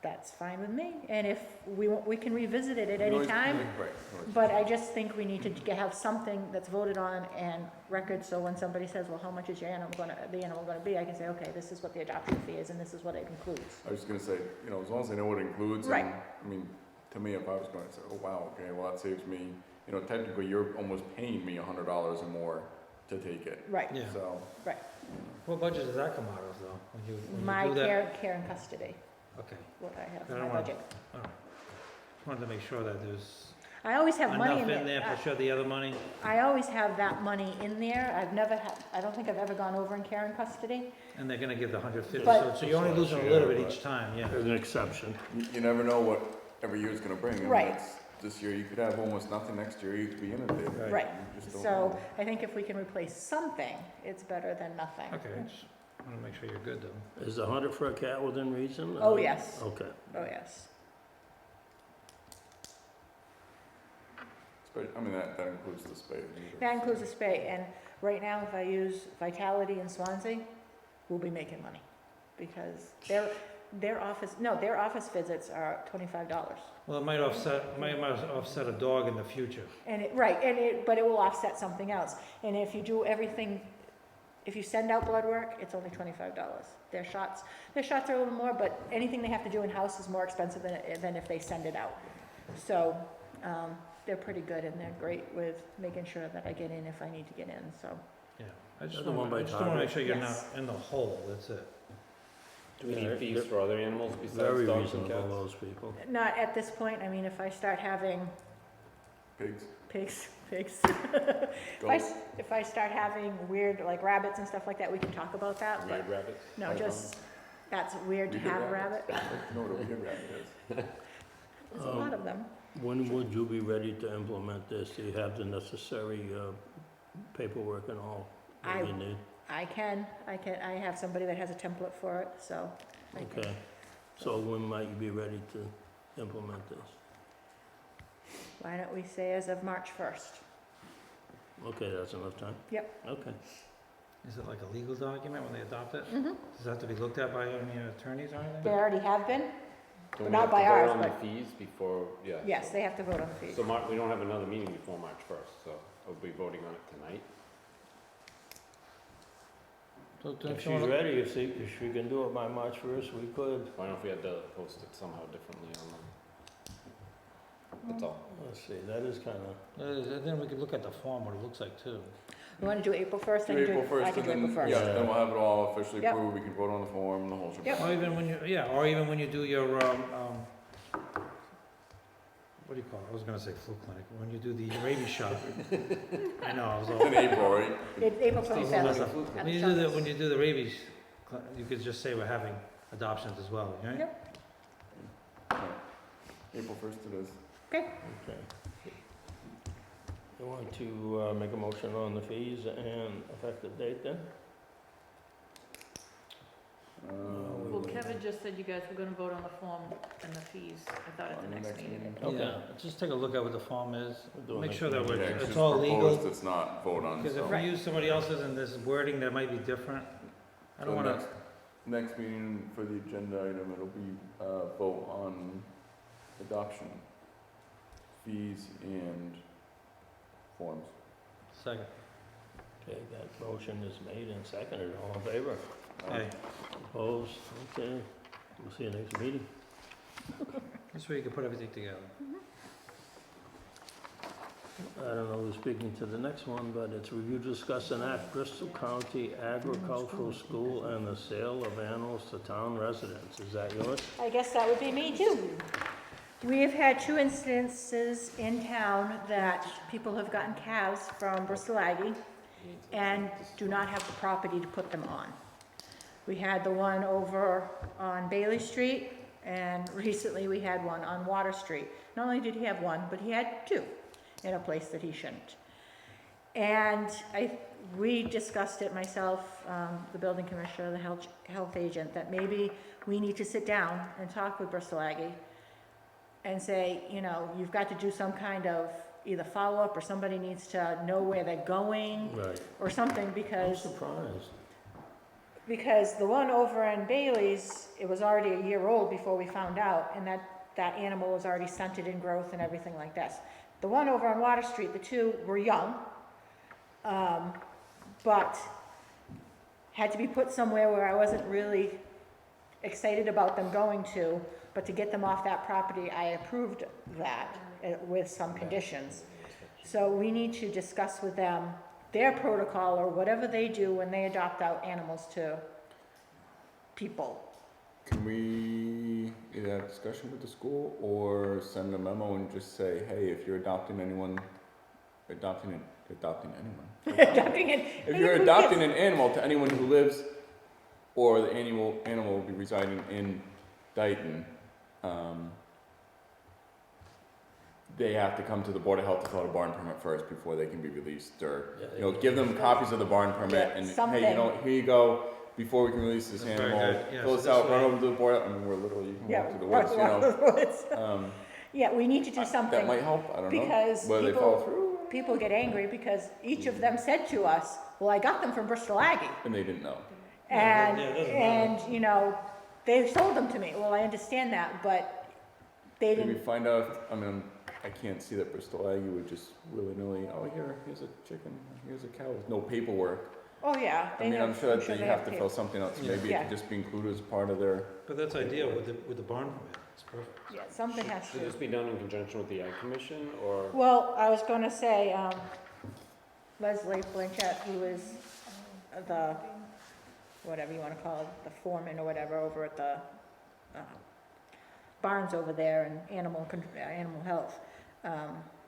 that's fine with me, and if we can revisit it at
You
any
always-
time,
Right. always.
but I just think we need to have something that's voted on and record, so when somebody says, well, how much is the animal gonna be, I can say, okay, this is what the adoption fee is, and this is what it includes.
I was just gonna say, you know, as long as I know what it includes,
Right.
and, I mean, to me, if I was going to say, oh, wow, okay, well, that saves me, you know, technically, you're almost paying me $100 or more to take it,
Right,
Yeah.
so.
What budget does that come out of, though? When you
my
do that?
care and custody,
Okay,
what I have
I
in
don't
my
want-
budget.
all right. Just wanted to make sure that there's
I always have money
enough
in
in there
there.
for sure the other money.
I always have that money in there. I don't think I've ever gone over in care and custody.
And they're gonna give the 150,
But-
so you're only losing a little bit each time, yeah.
There's an exception.
You never know what every year's gonna bring. I mean,
Right.
This year, you could have almost nothing, next year, you could be inundated.
Right.
Right.
You just don't
So
know.
I think if we can replace something, it's better than nothing.
Okay, just wanna make sure you're good, though.
Is 100 for a cat within reason?
Oh, yes.
Okay.
Oh, yes.
I mean, that includes the spay. and neuter.
That includes a spay, and right now, if I use Vitality in Swansea, we'll be making money. Because their office visits are $25.
Well, it might offset a dog in the future.
But it will offset something else. And if you do everything, if you send out blood work, it's only $25. Their shots are a little more, but anything they have to do in-house is more expensive than if they send it out. So, they're pretty good and they're great with making sure that I get in if I need to get in, so.
Yeah, I just
The one by
wanna
Target?
make sure you're not
Yes.
in the hole, that's it.
Do we
Yeah,
need fees
they're
for other animals besides
Very
dogs and
reasonable,
cats?
those people.
Not at this point, I mean, if I start having
Pigs,
pigs,
goats.
if I start having weird, like rabbits and stuff like that, we can talk about that, but
Weird rabbits?
no, just, that's weird to
Weird
have a rabbit.
I'd like to know what a weird rabbit is.
There's a lot of them.
When would you be ready to implement this? Do you have the necessary paperwork and all that you need?
I have somebody that has a template for it, so. I can-
Okay. So when might you be ready to implement this?
Why don't we say as of March 1st?
Okay, that's enough time?
Yep.
Okay.
Is it like a legal document when they adopt it?
Mm-hmm.
Does it have to be looked at by any attorneys or
They
anything?
already have been,
Don't we
Not
have to
by
vote
ours,
on the
but-
fees before, yeah.
yes, they have to vote on the fees.
So we don't have another meeting before March 1st, so we'll be voting on it tonight.
So
If
don't
she's
you wanna-
ready, if she can do it by March 1st, we could.
Why don't we have to post it somehow differently on the, that's all.
Let's see, that is kind of,
Then we could look at the form, what it looks like too.
You wanna do April 1st?
Do April 1st,
I can do
and
April
then,
1st.
yeah, then we'll have it all officially
Yep.
approved, we can vote on the form, the whole shebang.
Yep.
Or even when you do your, what do you call it? I was gonna say flu clinic, when you do the rabies shot. I know, I was all.
It's in April, right?
It's April
Still
27th.
mess up.
at
When
the
you do the,
Shelters.
when you do the rabies, you could just say we're having adoptions as well, right?
Yep.
April 1st it is.
Okay.
Okay. You want to make a motion on the fees and effective date then?
Well, Kevin just said you guys were gonna vote on the form and the fees, I thought at the next meeting.
Okay.
Yeah, just take a look at what the form is,
We'll do it
make
next
sure that
meeting.
we're,
Yeah, 'cause
it's all legal.
proposed, it's not vote on,
Because
so.
if we use somebody else's and there's wording that might be different, I don't
So
wanna,
Next meeting for the agenda item, it'll be, vote on adoption, fees and forms.
second,
Okay, that motion is made and seconded. All in favor?
hey,
Opposed? Okay. We'll see you next meeting.
this way you can put everything together.
I don't know who's speaking to the next one, but it's review, discuss, and act Bristol County Agricultural School and the sale of animals to town residents. Is that yours?
I guess that would be me too. We have had 2 instances in town that people have gotten calves from Bristol Aggie and do not have the property to put them on. We had the one over on Bailey Street, and recently we had one on Water Street. Not only did he have one, but he had 2 in a place that he shouldn't. And we discussed it, myself, the building commissioner, the health agent, that maybe we need to sit down and talk with Bristol Aggie and say, you know, you've got to do some kind of either follow-up, or somebody needs to know where they're going
Right.
or something,
I'm
because
surprised.
the one over in Bailey's, it was already a year old before we found out, and that animal was already stunted in growth and everything like this. The one over on Water Street, the 2 were young, but had to be put somewhere where I wasn't really excited about them going to, but to get them off that property, I approved that with some conditions. So we need to discuss with them their protocol, or whatever they do when they adopt out animals to people.
Can we either have a discussion with the school or send a memo and just say, hey, if you're adopting anyone,
Adopting it.
if you're adopting an animal to anyone who lives, or the animal will be residing in Dayton, they have to come to the Board of Health to fill out a barn permit first before they can be released, or,
Yeah,
give them copies of the barn permit
Yeah,
and, hey,
something.
here you go, before we can release this
That's very
animal,
good. Yeah,
fill
so
this out,
this
run
way-
over to the board, I mean, we're literally, you can
Yeah,
walk through the woods, you know.
Yeah, we need to do
That
something,
might help, I don't know,
because
whether they follow
people,
through,
people get angry because each of them said to us, well, I got them from Bristol Aggie.
and they didn't know.
And,
Yeah, it doesn't matter.
you know, they sold them to me. Well, I understand that, but they
Maybe
didn't,
find out, I mean, I can't see that Bristol Aggie would just willy-nilly, oh, here's a chicken, here's a cow, with no paperwork.
oh, yeah.
I mean, I'm sure that you
they
have to
paper.
fill something out, so
Yeah.
maybe it
Yeah.
could just be included as part of their,
but that's ideal with the barn permit, it's perfect.
Yeah, something has
Should
to.
this be done in conjunction with the Ag Commission, or?
Well, I was gonna say, Leslie Blanchett, who is the, whatever you wanna call it, the foreman or whatever, over at the barns over there and animal health,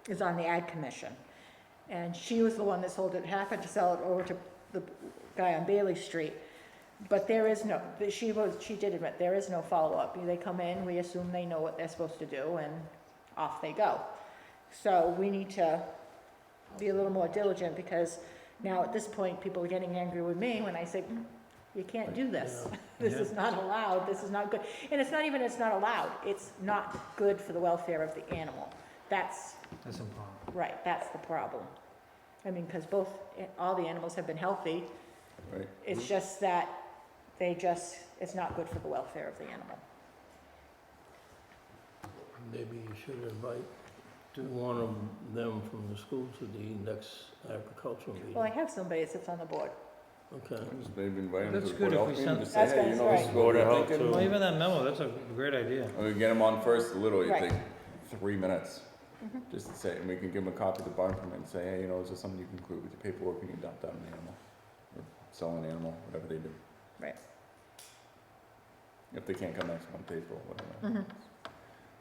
is on the Ag Commission. And she was the one that sold it, happened to sell it over to the guy on Bailey Street. But there is no, she did admit, there is no follow-up. They come in, we assume they know what they're supposed to do, and off they go. So we need to be a little more diligent, because now at this point, people are getting angry with me when I say, you can't do this. This is not allowed, this is not good. And it's not even, it's not allowed, it's not good for the welfare of the animal. That's,
That's important.
right, that's the problem. I mean, because all the animals have been healthy,
right?
it's just that it's not good for the welfare of the animal.
Maybe you should invite one of them from the school to the next agricultural
Well, I
meeting.
have somebody that sits on the board.
Okay.
Just maybe invite them to
That's
the
good
Board
if
of
we
Health meeting,
send-
just say,
That's
hey,
good,
this is
right.
what
Board of
we're
Health
thinking.
too.
Well, even that memo, that's a great idea.
And we get them on first, literally,
Right.
take 3 minutes, just to say, and we can give them a copy of the barn permit and say, hey, is this something you can include with your paperwork when you adopt out an animal? Or sell an animal, whatever they do.
Right.
If they can't come next month, April, whatever.
Mhm.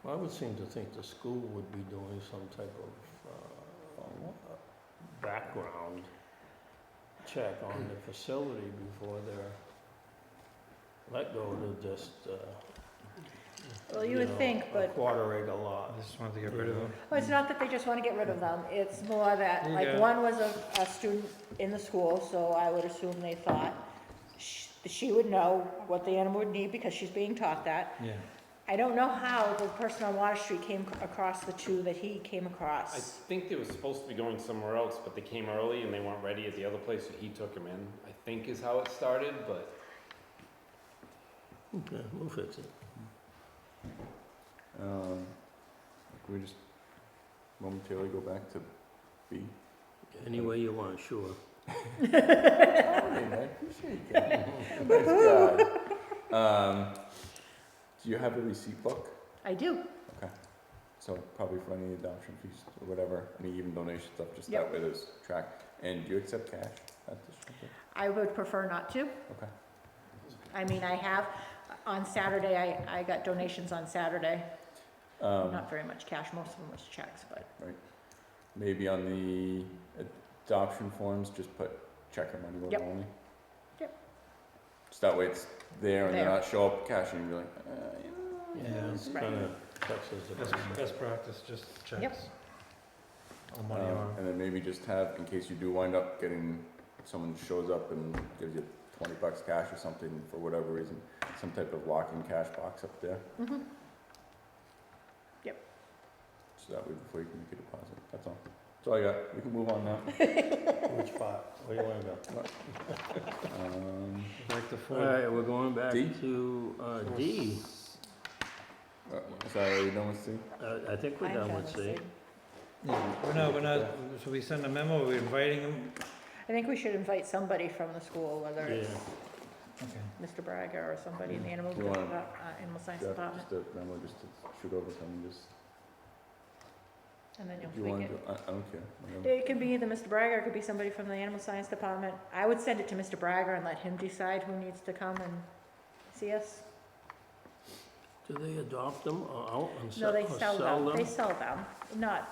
Well, I would seem to think the school would be doing some type of background check on the facility before they're let go to just
Well, you would think,
A
but,
quarter acre lot.
I just wanted to get rid of them.
well, it's not that they just wanna get rid of them, it's more that, like,
Yeah.
one was a student in the school, so I would assume they thought she would know what the animal would need because she's being taught that.
Yeah.
I don't know how the person on Water Street came across the two that he came
I
across.
think they were supposed to be going somewhere else, but they came early and they weren't ready at the other place, so he took them in, I think is how it started, but
Okay, we'll fix it.
Can we just momentarily go back to B?
Any way you want, sure.
Hey, I appreciate that. Nice guy. Do you have a receipt book?
I do,
So probably for any adoption fees or whatever, any even donation stuff, just
Yep.
that way there's track. And do you accept cash at this shelter?
I would prefer not to.
Okay.
I mean, I have, on Saturday, I got donations on Saturday, not very much cash, most of them was checks, but.
Maybe on the adoption forms, just put check or money order
Yep.
only?
Yep.
Just that way it's there and
There.
they're not show up cash and you're like,
Yeah, it's
Right.
kind of Texas.
Best practice, just checks.
Yep.
All money on.
And then maybe just have, in case you do wind up getting, someone shows up and gives you $20 cash or something for whatever reason, some type of lock-in cash box up there.
Mhm. Yep.
So that way before you can make a deposit, that's all. That's all I got, we can move on now.
Which spot? Where do you want to go?
Like the
All
Ford.
right, we're going back
D?
to D.
Is that already done with C?
I think we're
I'm
done
done
with
with
C.
C.
We're not, so we send a memo, we're inviting them?
I think we should invite somebody from the school, whether
Yeah.
it's
Okay.
Mr. Braga or somebody in the animal,
You want-
animal science
Yeah,
department,
just a memo, just to shoot over something, just,
and then you'll
if you
tweak
want
it.
to, I don't care. Whatever.
It could be either Mr. Braga or it could be somebody from the animal science department. I would send it to Mr. Braga and let him decide who needs to come and see us.
Do they adopt them or out and
No, they
sell
sell them,
them?
they sell them, not,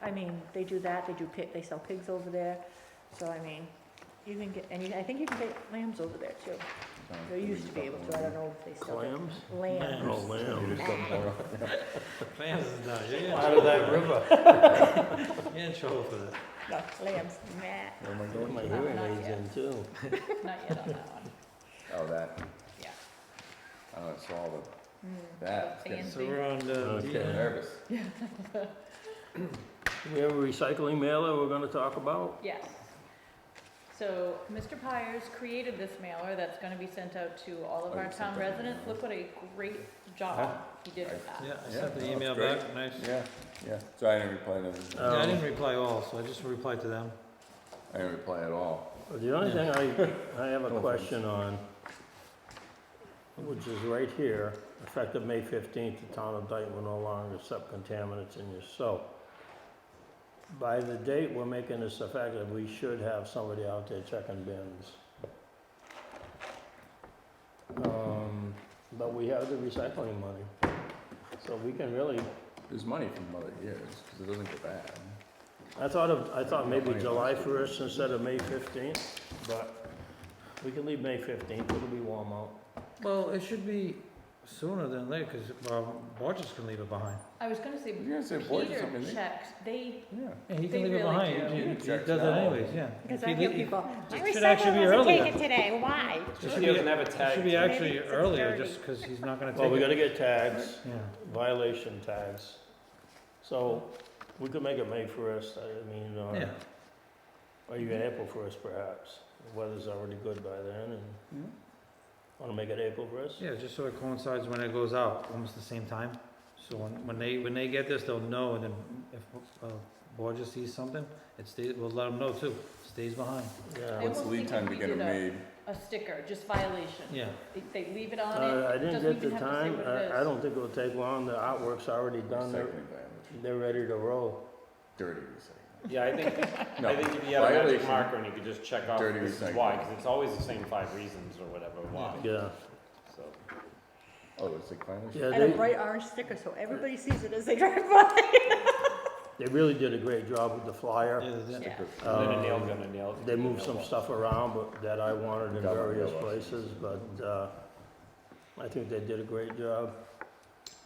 I mean, they do that, they sell pigs over there, so I mean, you can get, I think you can get lambs over there too. They used to be able to, I don't know if they still do.
Clams?
Lambs.
Oh, lambs.
Fans is done, you're
Out of that river.
you're in trouble for that.
No, lambs, nah,
Where am I
Put
going?
my
No,
hearing
not
aids
yet.
in too.
Not yet on that one.
Oh, that,
Yeah.
I don't know, I saw all
Mm.
the, that,
A and
So
B.
we're on D.
Okay.
getting nervous.
We have a recycling mailer we're gonna talk about?
Yes. So Mr. Pyers created this mailer that's gonna be sent out to all of
Oh,
our
you sent
town
that
residents.
mailer.
Look what a great job he did with that.
Yeah, I
Yeah,
sent the
no,
email
it's great.
back, nice.
Yeah, yeah, so I didn't reply to them.
Yeah, I didn't reply all, so I just replied to them.
I didn't reply at all.
The only thing I have a
No
question on, which is right here, effective May 15th, the town of Dayton will no longer accept contaminants in your soap. By the date we're making this effective, we should have somebody out there checking bins. But we have the recycling money, so we can really,
There's money from other years, because it doesn't go bad.
I thought maybe July 1st instead of May 15th, but we can leave May 15th, it'll be warm out.
Well, it should be sooner than later, because Borges can leave it behind.
I was gonna say,
You're gonna say boy or
Peter
something, eh?
checks, they,
Yeah.
Yeah, he
They
can leave it
really
behind.
do.
He
He
does
checks
it
now.
anyways, yeah.
Because
If
I
he
hear
lea-
people,
it
my
should actually be
recycling wasn't
earlier.
taken today, why?
It
He
should be,
doesn't have a
it
tag.
should be
to it.
actually
Maybe it's
earlier,
6:30.
just because he's not gonna
Well,
take
we
it.
gotta get tags,
Yeah.
violation tags, so we could make it May 1st, I mean,
Yeah.
or even April 1st perhaps. The weather's already good by then, and
Yeah.
wanna make it April 1st?
Yeah, just so it coincides when it goes out, almost the same time. So when they get this, they'll know, and then if Borges sees something, it stays, we'll let them know too, stays behind.
Yeah.
What's the
almost
lead
think
time
if
to
we
get them
did
made?
a sticker, just violation.
Yeah,
They leave it on it.
I didn't
doesn't
get the
even have to say
time,
what it
I
is.
don't think it'll take long, the artwork's already done,
Recycling violation.
they're ready to roll.
Dirty recycling.
Yeah, I think,
No,
I think if you had a magic
violation.
marker and you could just check off
Dirty
this is
recycling.
why, because it's always the same 5 reasons or whatever why,
Yeah,
so.
Oh, it's like violation?
yeah,
And a
they,
bright orange sticker, so everybody sees it as they drive by.
they really did a great job with the flyer.
yeah, that's it.
Yeah.
And then a nail
Um,
gun, a nail.
They moved some stuff around, but that I wanted in
Got one,
various
yeah, well.
places, but, I think they did a great job.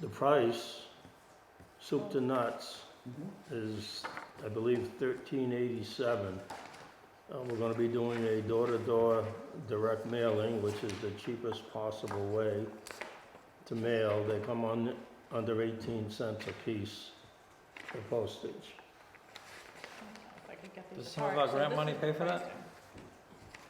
The price, soup to nuts, is, I believe, $13.87. We're gonna be doing a door-to-door direct mailing, which is the cheapest possible way to mail. They come on under 18 cents a piece for postage.
If I could get these
Does some of
apart.
our
So
grant
this
money
is
pay for that?
pricing.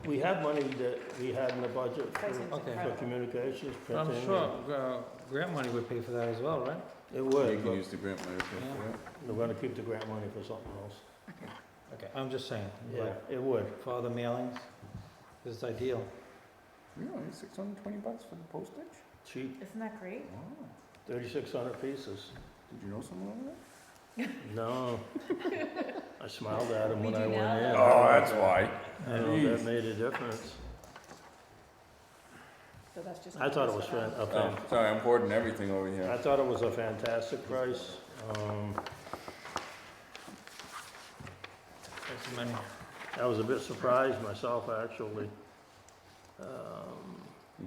We have money that we had in the budget
Pricing's
for
Okay.
incredible.
communications,
I'm
printing.
sure, grant money would pay for that as well, right?
It
You
would,
can
but
use the grant money to pay for that.
we're gonna keep the grant money for something else.
Okay, I'm just saying,
Yeah,
like,
it would.
for other mailings, this is ideal.
Really, $620 for the postage?
Cheap,
Isn't that great?
Wow.
3,600 pieces.
Did you know someone over there?
No. I smiled at him when
We
I
do
went
now,
in.
though.
Oh, that's why.
I know, that made a difference.
So that's just.
I thought it was
Oh, sorry, I'm hoarding everything over
I
here.
thought it was a fantastic price.
That's the money.
I was a bit surprised myself, actually.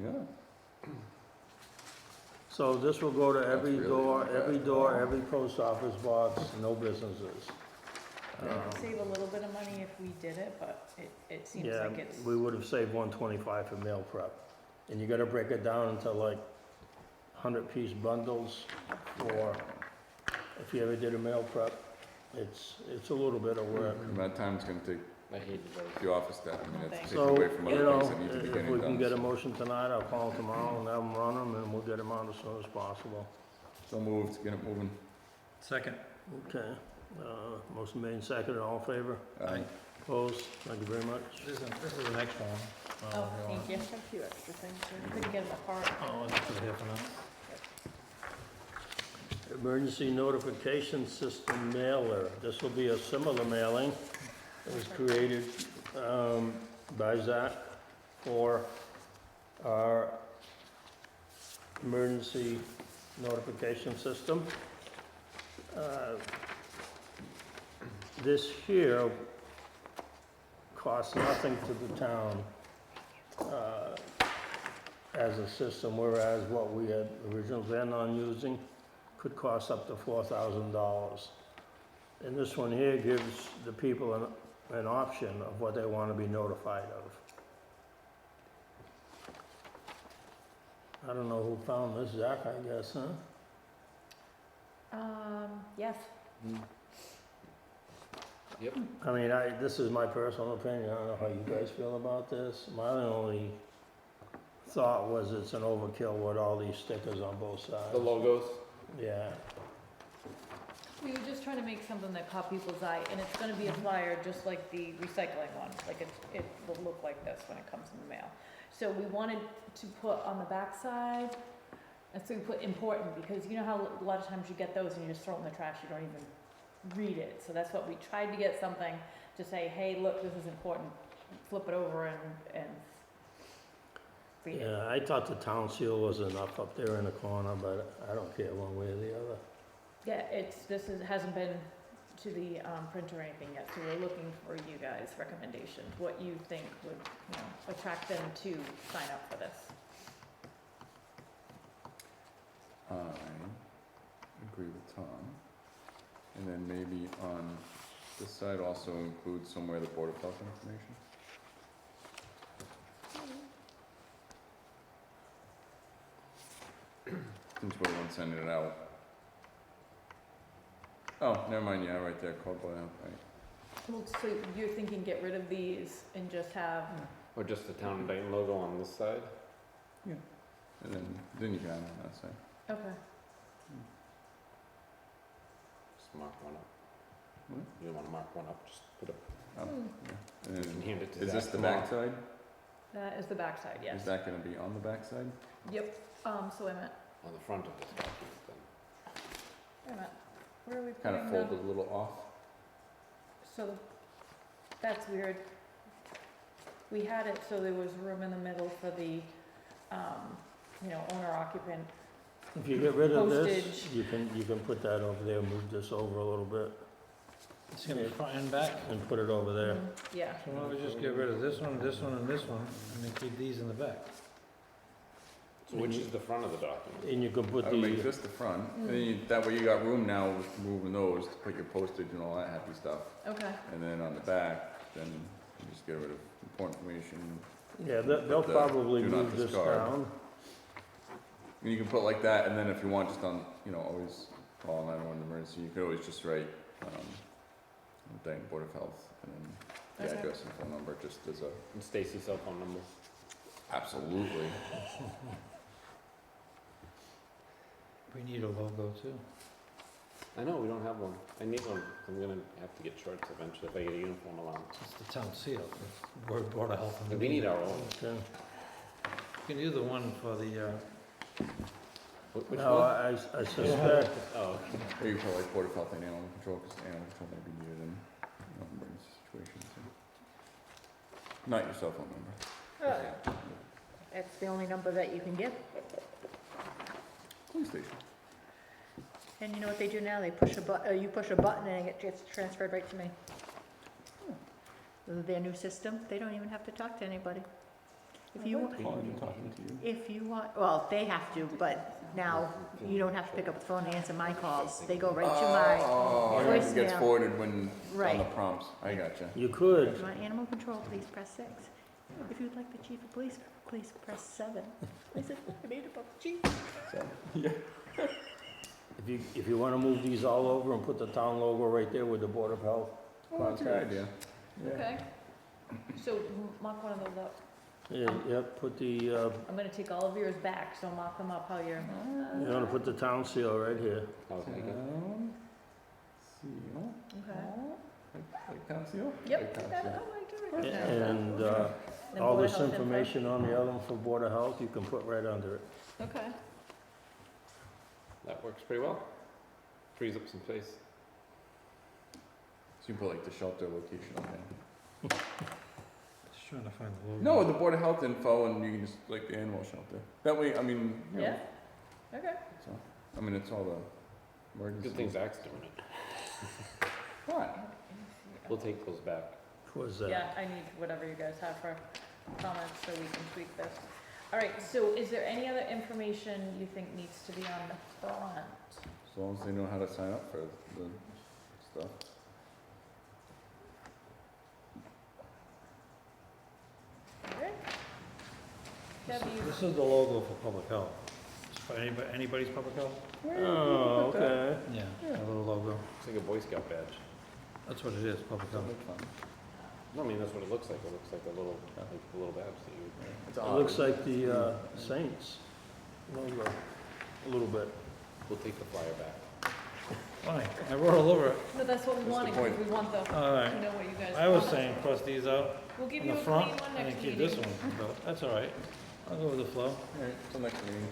Yeah.
So this will go to every
That's really
door,
not bad.
every post office box, no businesses.
We
Um,
would save a little bit of money if we did it, but it seems
Yeah,
like it's.
we would have saved 125 for mail prep. And you gotta break it down into like 100-piece bundles for, if you ever did a mail prep, it's a little bit of work.
The amount of time it's gonna take
I hate those.
the office staff, I mean, it's taken
So,
away from
you
other
know,
things that need to be
if
getting
we can get a
done.
motion tonight, I'll call them tomorrow and have them run them, and we'll get them out as soon as possible.
So moved, get it moving.
Second.
Okay, motion made and seconded, all in favor?
Aye.
Opposed? Thank you very much.
This is an extra one.
Oh, thank you. A few extra things here. Couldn't get them apart.
Oh, that's good here for now.
Emergency notification system mailer. This will be a similar mailing. It was created by Zach for our emergency notification system. This here costs nothing to the town as a system, whereas what we had originally planned on using could cost up to $4,000. And this one here gives the people an option of what they want to be notified of. I don't know who found this, Zach, I guess, huh?
Yes.
Yep.
I mean, this is my personal opinion, I don't know how you guys feel about this. My only thought was it's an overkill with all these stickers on both sides.
The logos,
Yeah,
We were just trying to make something that caught people's eye, and it's gonna be a flyer just like the recycling one, like it will look like this when it comes in the mail. So we wanted to put on the back side, and so we put important, because you know how a lot of times you get those and you just throw it in the trash, you don't even read it. So that's what we tried to get something to say, hey, look, this is important, flip it over and read it.
yeah, I thought the town seal was enough up there in the corner, but I don't care one way or the other.
Yeah, hasn't been to the printer or anything yet, so we're looking for you guys' recommendations, what you think would, you know, attract them to sign up for this.
I agree with Tom. And then maybe on this side also include somewhere the Board of Health information. Since we're the one sending it out. Oh, never mind, yeah, right there, called by, right.
Well, so you're thinking get rid of these and just have,
or just the town of Dayton logo on this side?
And then you can add on that side.
okay,
Just mark one up.
What?
You don't wanna mark one up, just put it,
Oh,
Hmm.
yeah. And
you can
then,
hand it to
is
Zach
this the
tomorrow.
back side?
that is the backside, yes.
Is that gonna be on the back side?
Yep, so wait a minute,
On the front of this document then.
wait a minute, where are we
Kind of
putting the,
folded a little off.
so, that's weird. We had it so there was room in the middle for the, you know, owner occupant.
If you get rid of this,
Postage.
you can put that over there, move this over a little bit,
It's gonna be front and back.
and put it over there.
Yeah,
So why don't we just get rid of this one, and this one, and this one, and then keep these in the back?
So Which is the front of the document?
And you can put
I would make
the,
this the front, and then that way you got room now with moving those to put your postage and all that happy stuff.
Okay.
And then on the back, then you just get rid of important information.
yeah, they'll
the
probably
do not
move this
discard.
down.
And you can put like that, and then if you want, just on, always call 911 emergency, you could always just write, Dayton Board of Health, and then the
Okay.
address and phone number, just as a,
And Stacy's cell phone number.
absolutely.
We need a logo too.
I know, we don't have one. I need one. I'm gonna have to get shirts eventually if I get a uniform allowance.
It's the town seal, the word Board of Health.
But we need our own.
Okay.
You can do the one for the,
Which
No,
one?
I suspect,
Oh,
Or you put like Board of Health and Animal Control, because animal control may be needed in, emergency situations. Not your cell phone number.
That's the only number that you can give.
Police station.
And you know what they do now? They push a you push a button and it gets transferred right to me. With their new system, they don't even have to talk to anybody. If you,
Calling and talking to you.
if you want, well, they have to, but now you don't have to pick up the phone and answer my calls. They go right to my,
Oh, it just gets
voicemail.
forwarded when, on
Right.
the prompts. I gotcha.
you
if
could,
you want animal control, please press 6. If you'd like the chief of police, please press 7. I said, I made it up, chief.
if you wanna move these all over and put the town logo right there with the Board of Health.
Oh, that's a good idea.
Okay. So mock one of those up.
Yeah, yep, put the,
I'm gonna take all of yours back, so mock them up how you're.
you wanna put the town seal right here.
I was thinking.
Town seal.
Okay.
Like town seal?
Yep.
Like town
Got
seal.
it. Oh my God.
And,
Then
all
Board of
this
Health info.
information on the other one for Board of Health, you can put right under it.
Okay.
That works pretty well. Frees up some space.
So you put like the shelter location on there.
Just trying to find the logo.
No, the Board of Health info, and you can just, like, the animal shelter. That way, I mean,
Yeah. Okay.
so, I mean, it's all the emergency.
Good thing Zach's doing it.
What?
We'll take those back.
Was that?
Yeah, I need whatever you guys have for comments so we can tweak this. All right, so is there any other information you think needs to be on the front?
As long as they know how to sign up for the stuff.
Okay. Deb, you,
This is the logo for public health. It's for anybody's public health?
Oh, okay.
Yeah, a little logo.
It's like a Boy Scout badge.
That's what it is, public health.
No, I mean, that's what it looks like. It looks like a little badge that you.
It's
It
odd.
looks like the, Saints logo, a little bit.
We'll take the flyer back.
Fine, I wrote all over it.
no, that's what we
What's the
wanted,
point?
because we want the,
All right.
to know what you guys.
I was
want.
saying cross these out
We'll give
in
you
the
a
front
clean one
and
next
keep
meeting.
this one, but that's all right. I'll go with the flow.
Alright, till next meeting.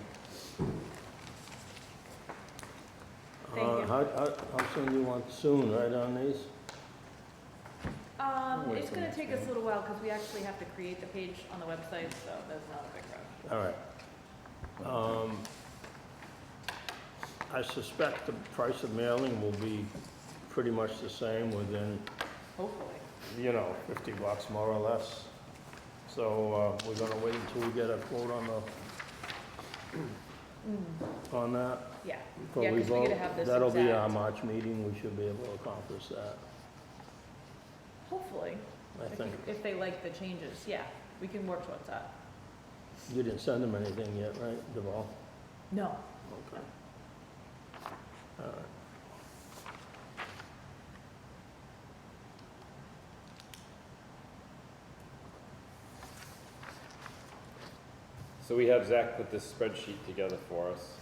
Thank you.
How soon do you want, soon, right on these?
Wait
It's
till
gonna
next
take us a
meeting.
little while, because we actually have to create the page on the website, so that's not a big rush.
All right. I suspect the price of mailing will be pretty much the same within,
Hopefully.
$50 more or less. So, we're gonna wait until we get a quote on that.
Yeah,
before
Yeah, 'cause we gotta
vote.
have this
That'll be our
exact.
March meeting, we should be able to accomplish that,
hopefully,
I think.
if they like the changes, yeah, we can work towards that.
You didn't send them anything yet, right, Deval?
No.
Okay. All right.
So we have Zach put this spreadsheet together for us.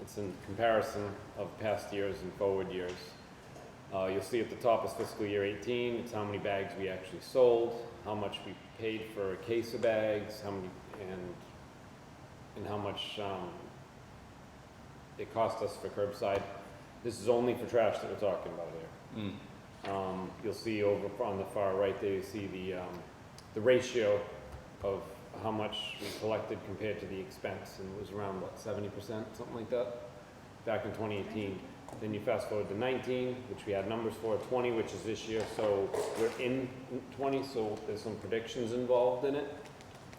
It's in comparison of past years and forward years. You'll see at the top is fiscal year 18, it's how many bags we actually sold, how much we paid for a case of bags, how many, and how much it cost us for curbside. This is only for trash that we're talking about here. You'll see over on the far right there, you see the ratio of how much we collected compared to the expense, and it was around, what, 70%, something like that, back in 2018. Then you fast forward to 19, which we had numbers for, 20, which is this year, so we're in 20, so there's some predictions involved in it,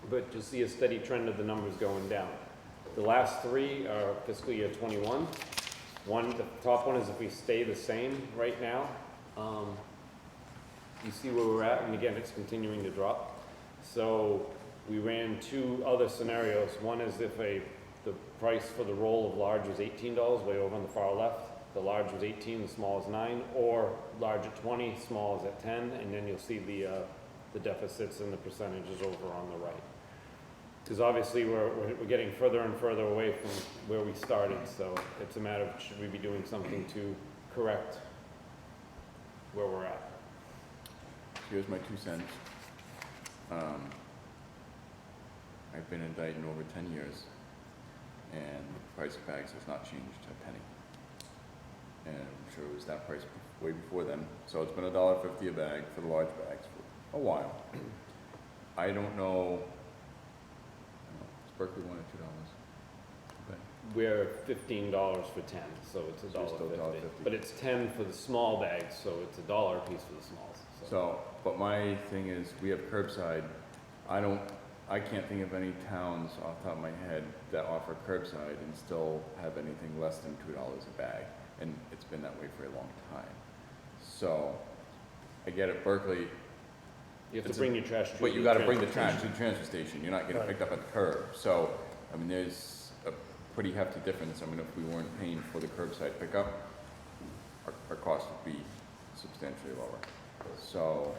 but you'll see a steady trend of the numbers going down. The last three are fiscal year '21. The top one is if we stay the same right now. You see where we're at, and again, it's continuing to drop. So we ran two other scenarios. One is if the price for the roll of large was $18, way over on the far left. The large was 18, the small is 9, or large at 20, small is at 10, and then you'll see the deficits and the percentages over on the right. Because obviously we're getting further and further away from where we started, so it's a matter of should we be doing something to correct where we're at.
Here's my 2 cents. I've been in Dayton over 10 years, and the price of bags has not changed a penny. And I'm sure it was that price way before then. So it's been $1.50 a bag for the large bags for a while. I don't know, is Berkeley $1 or $2? Okay.
We're $15 for 10, so it's
So it's still
$1.50.
$1.50.
But it's 10 for the small bags, so it's $1 a piece for the smalls.
So, but my thing is, we have curbside. I can't think of any towns off the top of my head that offer curbside and still have anything less than $2 a bag. And it's been that way for a long time. So, I get it, Berkeley,
You have
It's
to bring your trash to
but you
the
gotta bring the
transfer
trash to the transfer station. You're not getting
Right.
picked up at the curb. So, I mean, there's a pretty hefty difference. I mean, if we weren't paying for the curbside pickup, our cost would be substantially lower. So,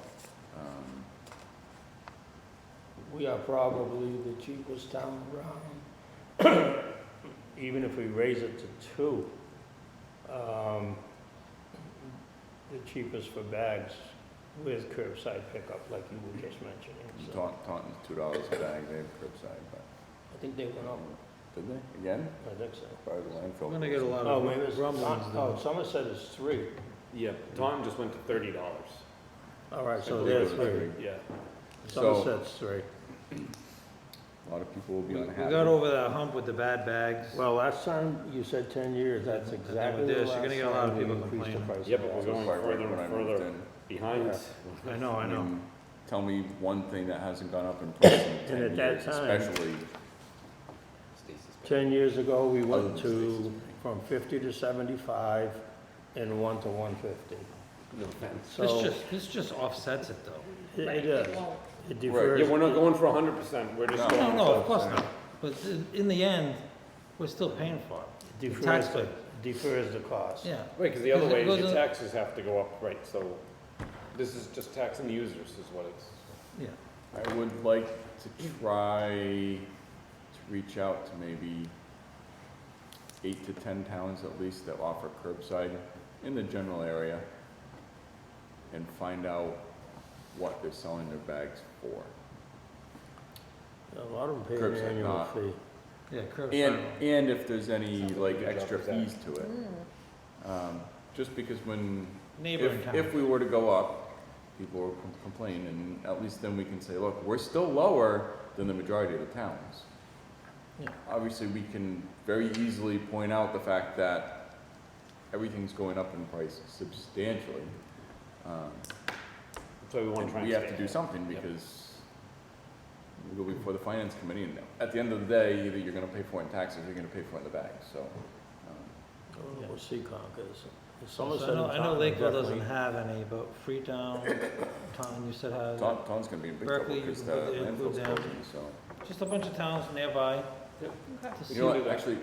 We are probably the cheapest town around. Even if we raise it to 2, the cheapest for bags with curbside pickup, like you were just mentioning. So
Taunton's $2 a bag, they have curbside, but,
I think they went up,
did they, again?
I think so.
Part of the landfill.
We're gonna get a lot
Oh,
of
maybe it's,
rumblings
oh,
though.
Somerset is 3.
Yeah, Taunton just went to $30.
All right,
I
so
believe
they're
it was
3.
Yeah.
So-
Somerset's 3.
A lot of people will be
We
unhappy.
got over that hump with the bad bags.
Well, last time you said 10 years, that's
And then
exactly
with
the
this, you're
last
gonna get a lot of
time we
people
increased the
complaining.
price
Yeah,
of
but we're
bags.
going
Quite right
further
when I
and
moved
further
in.
behind.
Yeah.
I know.
mean, tell me one thing that hasn't gone up in price in 10
at that
years,
time-
especially.
10 years ago, we
Other
went
than
to
Stacy's.
from 50 to 75 and 1 to 150.
No offense.
So
This just offsets it though.
it does. It
Right,
defers.
yeah, we're not going for 100%, we're just
No.
going.
No, of
for-
course not. But in the end, we're still paying for it. The
defers,
taxpayer.
defers the cost.
Yeah.
Right, because the other
Because
way
it
is your
goes in-
taxes have to go up, right, so this is just taxing the users is what it's.
Yeah.
I would like to try to reach out to maybe 8 to 10 towns at least that offer curbside in the general area and find out what they're selling their bags for.
A lot of them pay an
Curbside,
annual
not-
fee.
Yeah, curbside.
And if there's any
Sounds like a
like
good job
extra
with that.
fees to it. Just because when,
Neighboring town.
if we were to go up, people will complain, and at least then we can say, look, we're still lower than the majority of the towns.
Yeah.
Obviously, we can very easily point out the fact that everything's going up in price substantially.
So we want to
And
try and
we have
stay
to do
ahead.
something
Yep.
because we go before the finance committee, and at the end of the day, either you're gonna pay for it in taxes, or you're gonna pay for it in the bag, so.
I don't know what Seekonk is.
So
Somerset
I
and
know
Taunton
Lakeville doesn't
definitely-
have any, but Freetown, Taunton, you said has.
Taunton's gonna be in big trouble
Berkeley,
because
you
the
can put- include
landfill's
them.
closing, so.
Just a bunch of towns nearby.
Yep.
Okay.
To see
You know
do
what,
that.
actually,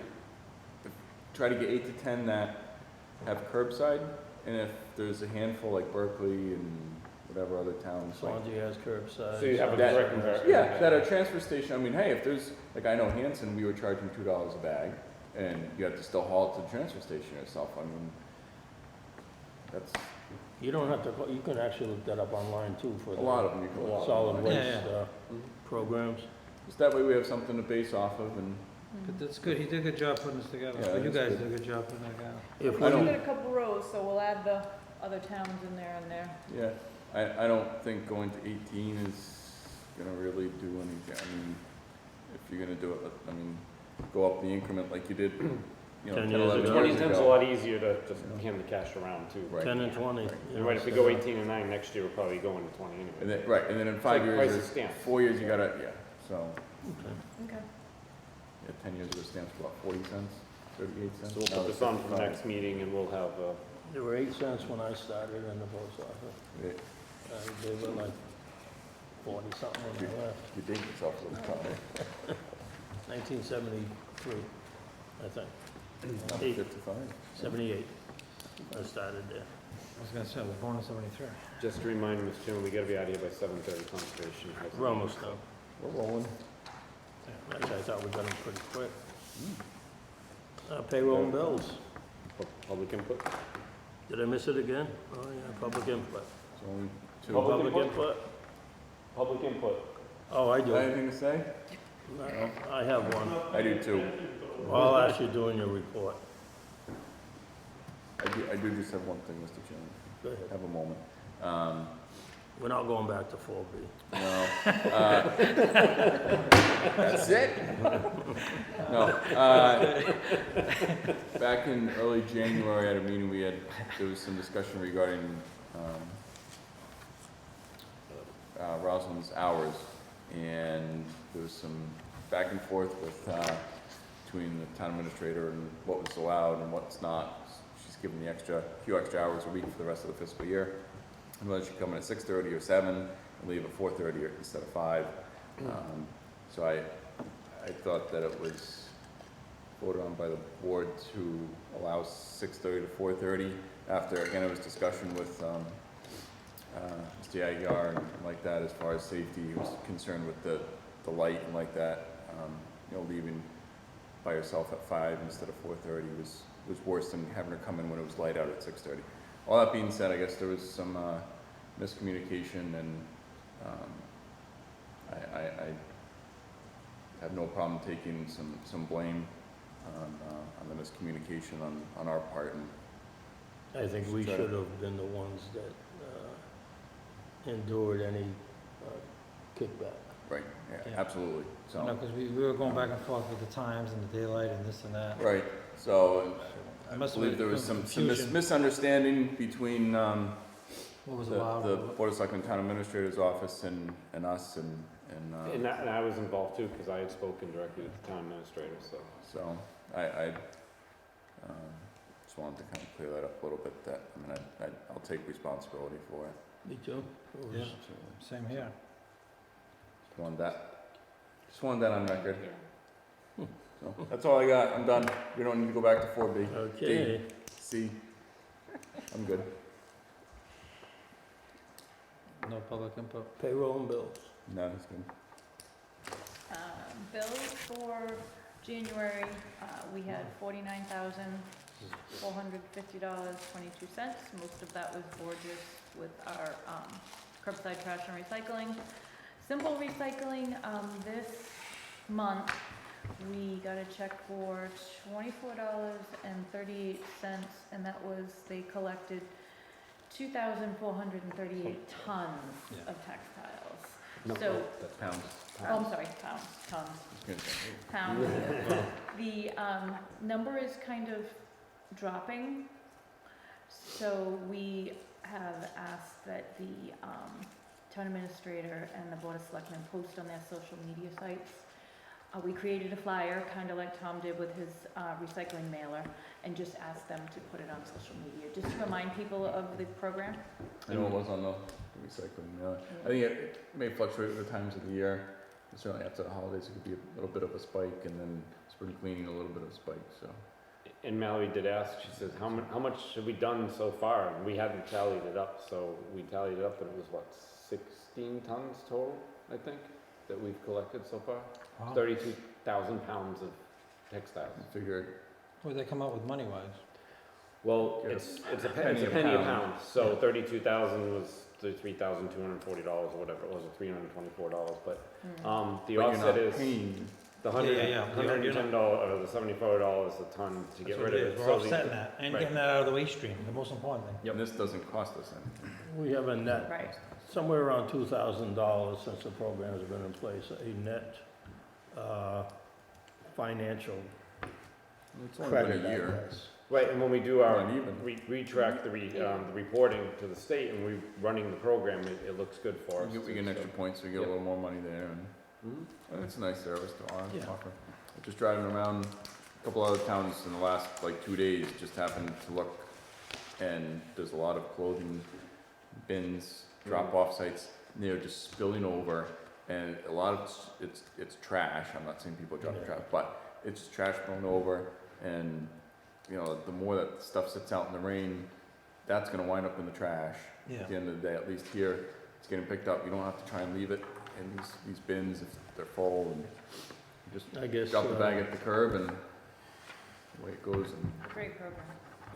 try to get 8 to 10 that have curbside, and if there's a handful like Berkeley and whatever other towns, like,
Swansea has curbside.
So you have a
That-
direct comparison.
yeah, that are transfer station, I mean, hey, if there's, like, I know Hanson, we were charging $2 a bag, and you have to still haul it to the transfer station yourself, I mean, that's,
You don't have to, you can actually look that up online too for
a lot of them you can haul.
solid
online.
waste
Yeah,
programs.
Just that way we have something to base off of, and
But that's good, he did a good job putting this together.
Yeah,
But you
that's
guys
good.
did a good job putting it together.
If
I
we,
don't-
We've got a couple rows, so we'll add the other towns in there and there.
yeah, I don't think going to 18 is gonna really do anything, I mean, if you're gonna do it, I mean, go up the increment like you did, you know,
10
10,
years
11
ago.
years
2010's a
ago.
lot easier to just hand the cash around too.
Right.
10 and 20.
Right.
you
And
know,
right, if we
so-
go 18 and 9 next year, we'll probably go into 20
And
anyway.
then, right, and then in 5
like price
years,
is stamped.
4 years, you gotta, yeah, so,
Okay.
Okay.
10 years ago stands for about 40 cents, 38 cents.
So we'll
Now
put
it's
this on for the
55.
next meeting and we'll have,
There were 8 cents when I started in the post office.
Yeah,
They were like 40 something when I left.
you date yourself a little bit.
1973, I think.
Now
Eight.
55.
78, I started there.
I was gonna say, we're born in 73.
just to remind Mr. Chairman, we gotta be out of here by 7:30 conservation. has a
We're almost
meeting,
done.
We're rolling.
Actually, I thought we got them pretty quick. Payroll and bills.
so public input.
Did I miss it again? Oh, yeah, public input.
It's only two.
Public
Public
input?
input?
Public input.
Oh, I do.
Anything to say?
No, I have one.
I do too.
I'll ask you during your report.
I do just have one thing, Mr. Chairman.
Go ahead.
Have a moment.
We're not going back to 4B.
No. That's it? No. Back in early January at a meeting there was some discussion regarding Rosalind's hours. And there was some back and forth between the town administrator and what was allowed and what's not. She's given the few extra hours a week for the rest of the fiscal year. And whether she come in at 6:30 or 7 and leave at 4:30 instead of 5. So I thought that it was voted on by the board to allow 6:30 to 4:30. After, again, it was discussion with Mr. Aguirre and like that as far as safety. He was concerned with the light and like that. Leaving by herself at 5 instead of 4:30 was worse than having her come in when it was light out at 6:30. All that being said, I guess there was some miscommunication, and I have no problem taking some blame on the miscommunication on our part. And
I think we should have been the ones that endured any kickback.
right, yeah,
Yeah.
absolutely. So
No, because we were going back and forth with the times and the daylight and this and that.
right, so I
Must have
believe
been
there was some
confusion.
misunderstanding between
What was allowed?
the Board of Selectmen Town Administrator's Office and us and
And I was involved too, because I had spoken directly with the town administrator, so.
so I just wanted to kind of clear that up a little bit. That I'll take responsibility for it.
Me too. It was-
Yeah.
Absolutely.
Same here.
Just wanted that on record. So that's all I got. I'm done. We don't need to go back to 4B.
Okay,
C. I'm good.
No public input.
payroll and bills.
No, that's good.
Bills for January, we had $49,450.22. Most of that was Borges with our curbside trash and recycling. Simple recycling, this month, we got a check for $24.38, and that was, they collected 2,438 tons
Yeah.
of textiles.
No,
So-
That's pounds.
Oh, I'm sorry, tons.
I was gonna say,
Pounds. The number is kind of dropping, so we have asked that the town administrator and the board of selectmen post on their social media sites. We created a flyer, kind of like Tom did with his recycling mailer, and just asked them to put it on social media, just to remind people of the program.
I know it was on the recycling. I think it may fluctuate with the times of the year. Certainly after the holidays, it could be a little bit of a spike, and then spring cleaning, a little bit of a spike, so.
And Mallory did ask, she says, how much have we done so far? And we hadn't tallied it up, so we tallied it up, and it was what, 16 tons total, I think, that we've collected so far?
Wow.
32,000 pounds of textiles.
I figured,
Where'd they come out with money-wise?
Well,
Yeah.
it's a penny a pound, so 32,000 was $3,240 or whatever it was, or $324, but, the
but you're
offset
not
is
paying,
the
Yeah, yeah, yeah.
$110, or the $74 a ton to get rid of it.
We're
So the-
offsetting that and
right.
getting that out of the waste stream, the most important thing.
and this doesn't cost us anything.
We have a net,
Right.
somewhere around $2,000 since the program has been in place, a net financial
It's only been
credit,
a
I
year.
guess.
Right, and when we do our,
Not even.
retrack the reporting to the state and we running the program, it looks good for us.
We get
too,
an
so.
extra point, so we get a
Yep.
little more money there, and And it's a nice service to
Yeah.
offer. Just driving around a couple other towns in the last like 2 days, just happened to look, and there's a lot of clothing bins, drop-off sites, and they're just spilling over, and a lot of it's trash. I'm not saying people drop
Yeah.
trash, but it's trash thrown over, and you know, the more that stuff sits out in the rain, that's gonna wind up in the trash.
Yeah.
At the end of the day, at least here, it's getting picked up. You don't have to try and leave it in these bins if they're full, and you just
I guess,
drop the bag at the curb and away it goes. And
Great program.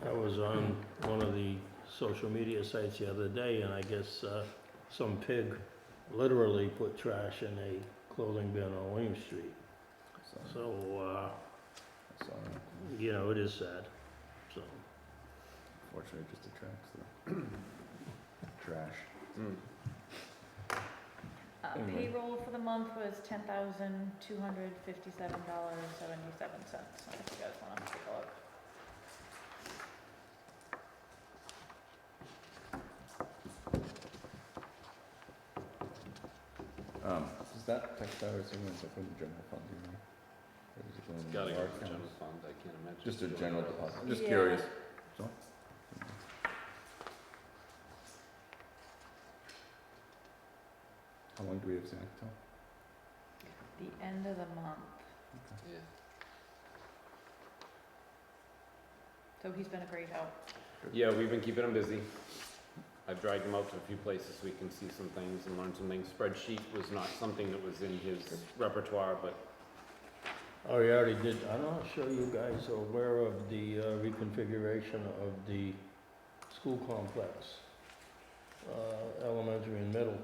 I was on one of the social media sites the other day, and I guess, some pig literally put trash in a clothing bin on William Street.
so,
So,
so
you know, it is sad, so.
unfortunately, it just attracts the trash.
Mm.
Anyway.
Payroll for the month was $10,257.77. If you guys wanna take a look.
Is that textile or something that's from the general fund, do you know? Or is it going in
Gotta go
our
to the general
accounts?
fund, I can't imagine.
Just a
doing
general
that.
deposit, I'm just
Yeah.
curious. So. How long do we have Zach till?
The end of the month.
Yeah.
So he's been a great help.
Yeah, we've been keeping him busy. I've dragged him out to a few places so we can see some things and learn some things. Spreadsheet was not something that was in his repertoire, but
Oh, you already did, I'm not sure you guys are aware of the reconfiguration of the school complex, elementary and middle.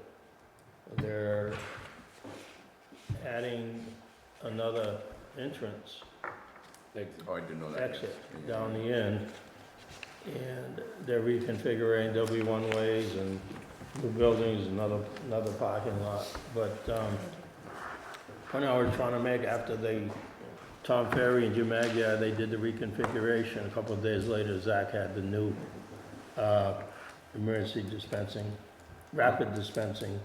They're adding another entrance,
Oh, I didn't know that.
exit
Yeah.
down the end. And they're reconfiguring, there'll be one-ways and new buildings, another parking lot. But, when I was trying to make, after Tom Ferry and Jim Agia, they did the reconfiguration. A couple of days later, Zach had the new, emergency dispensing, rapid dispensing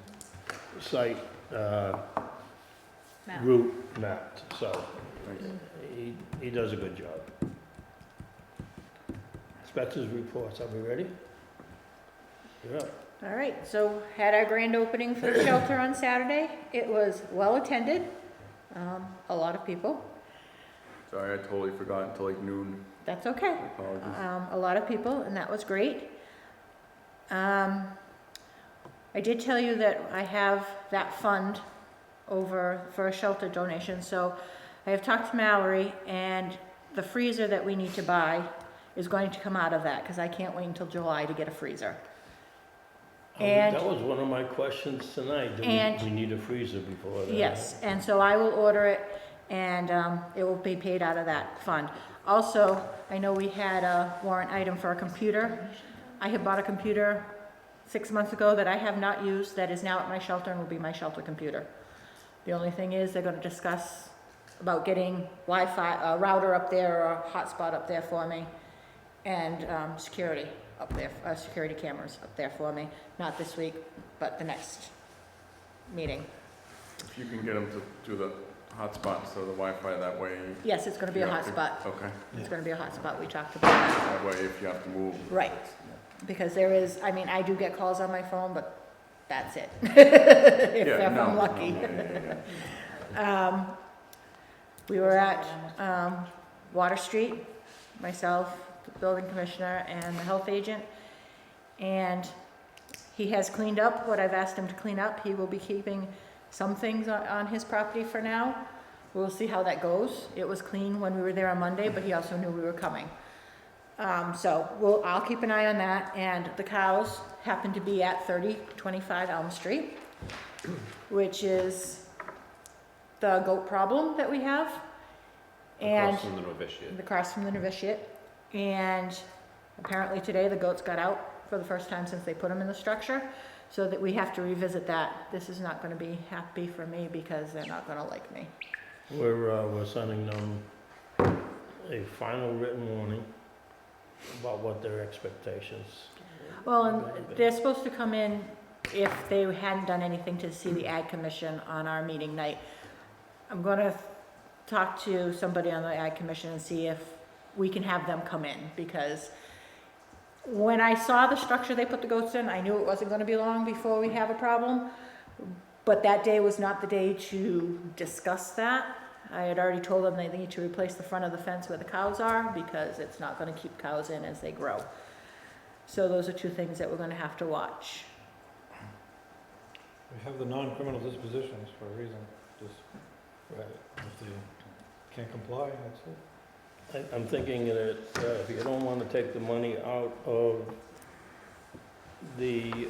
site,
Matt.
route mapped, so
Nice.
he does a good job. Inspectors reports, are we ready? You're up.
All right, so had our grand opening for the shelter on Saturday. It was well attended, a lot of people.
Sorry, I totally forgot until like noon.
That's okay.
Apologies.
A lot of people, and that was great. I did tell you that I have that fund over for a shelter donation, so I have talked to Mallory, and the freezer that we need to buy is going to come out of that, because I can't wait until July to get a freezer. And-
That was one of my questions tonight. Do
And-
we need a freezer before that?
Yes, and so I will order it, and it will be paid out of that fund. Also, I know we had a warrant item for a computer. I had bought a computer 6 months ago that I have not used, that is now at my shelter and will be my shelter computer. The only thing is, they're gonna discuss about getting Wi-Fi, a router up there, or a hotspot up there for me, and security up there, security cameras up there for me. Not this week, but the next meeting.
If you can get them to do the hotspot, so the Wi-Fi that way.
Yes, it's gonna be a
you have to-
hotspot.
Okay,
It's gonna be a hotspot, we talked about that.
that way if you have to move.
Right. Because there is, I mean, I do get calls on my phone, but that's it. If
Yeah, no,
I'm
no,
lucky.
yeah.
We were at Water Street, myself, the building commissioner, and the health agent. And he has cleaned up what I've asked him to clean up. He will be keeping some things on his property for now. We'll see how that goes. It was clean when we were there on Monday, but he also knew we were coming. So I'll keep an eye on that. And the cows happen to be at 3025 Elm Street, which is the goat problem that we have. And
across from the novitiate.
across from the novitiate. And apparently today the goats got out for the first time since they put them in the structure, so that we have to revisit that. This is not gonna be happy for me because they're not gonna like me.
We're sending them a final written warning about what their expectations.
Well, and they're supposed to come in if they hadn't done anything to see the Ag Commission on our meeting night. I'm gonna talk to somebody on the Ag Commission and see if we can have them come in, because when I saw the structure they put the goats in, I knew it wasn't gonna be long before we have a problem. But that day was not the day to discuss that. I had already told them they need to replace the front of the fence where the cows are, because it's not gonna keep cows in as they grow. So those are two things that we're gonna have to watch.
We have the non-criminal dispositions for a reason, just, if they can't comply, that's it.
I'm thinking that if you don't want to take the money out of the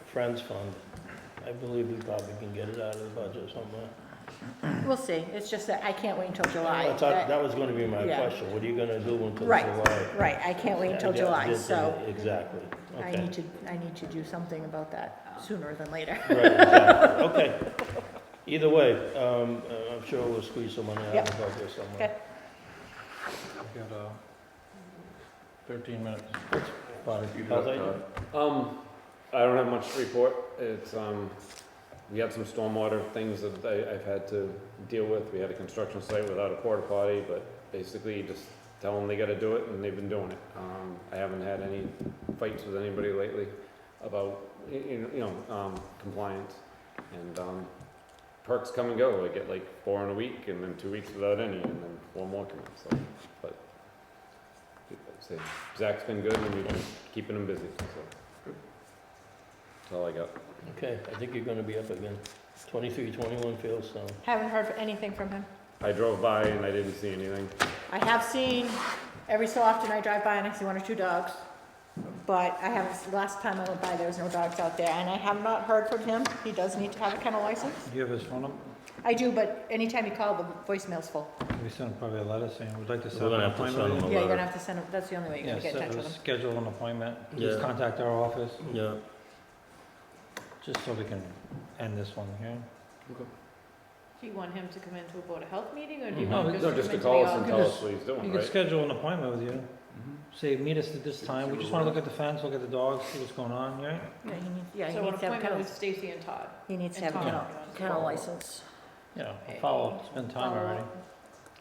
Friends Fund, I believe we probably can get it out of the budget somewhere.
We'll see, it's just that I can't wait until July.
That was gonna be my
Yeah.
question, what are you gonna do until
Right.
July?
Right, I can't wait until
Yeah,
July,
yeah,
so
Exactly,
I
okay.
need to do something about that sooner than later.
Right, exactly, okay. Either way, I'm sure we'll squeeze some money out
Yep.
of the budget somewhere.
Okay.
We got, 13 minutes.
Fine.
You
How's
got,
that?
I don't have much to report. It's, we had some stormwater things that I've had to deal with. We had a construction site without a porta potty, but basically you just tell them they gotta do it, and they've been doing it. I haven't had any fights with anybody lately about, compliance. And, perks come and go. I get like 4 in a week, and then 2 weeks without any, and then 4 more come in, so, but, say, Zach's been good, and we've been keeping him busy, so. That's all I got.
Okay, I think you're gonna be up again. 23, 21 Fieldstone.
Haven't heard anything from him.
I drove by and I didn't see anything.
I have seen, every so often I drive by and I see 1 or 2 dogs. But I haven't, last time I went by, there was no dogs out there, and I have not heard from him. He does need to have a kennel license.
Do you have his phone number?
I do, but anytime you call, the voicemail's full.
We sent him probably a letter saying we'd like to set
We're
up an
gonna have to
appointment.
send
with
him
you.
a
Yeah, you're
letter.
gonna have to send him, that's the only way you're
Yeah,
gonna get in touch with him.
schedule an appointment.
Yeah.
Just contact our office,
Yeah,
just so we can end this one here.
Do you want him to come into a Board of Health meeting, or do you
Mhm.
want
No,
him
No,
to
just
come
to
into
call
the
us and
office?
tell
office.
us what he's
You
doing,
can
right?
schedule an appointment with you. Say, meet us at this time. We just wanna look at the fence, look at the dogs, see what's going on, right?
Yeah, he needs, yeah, he
So an
needs to have a
appointment
kennel,
with Stacy and Todd.
he needs to
and
have a
Tom,
kennel,
if you want to
kennel
follow.
license.
Yeah,
Okay.
follow, spend time
Follow
already.
up.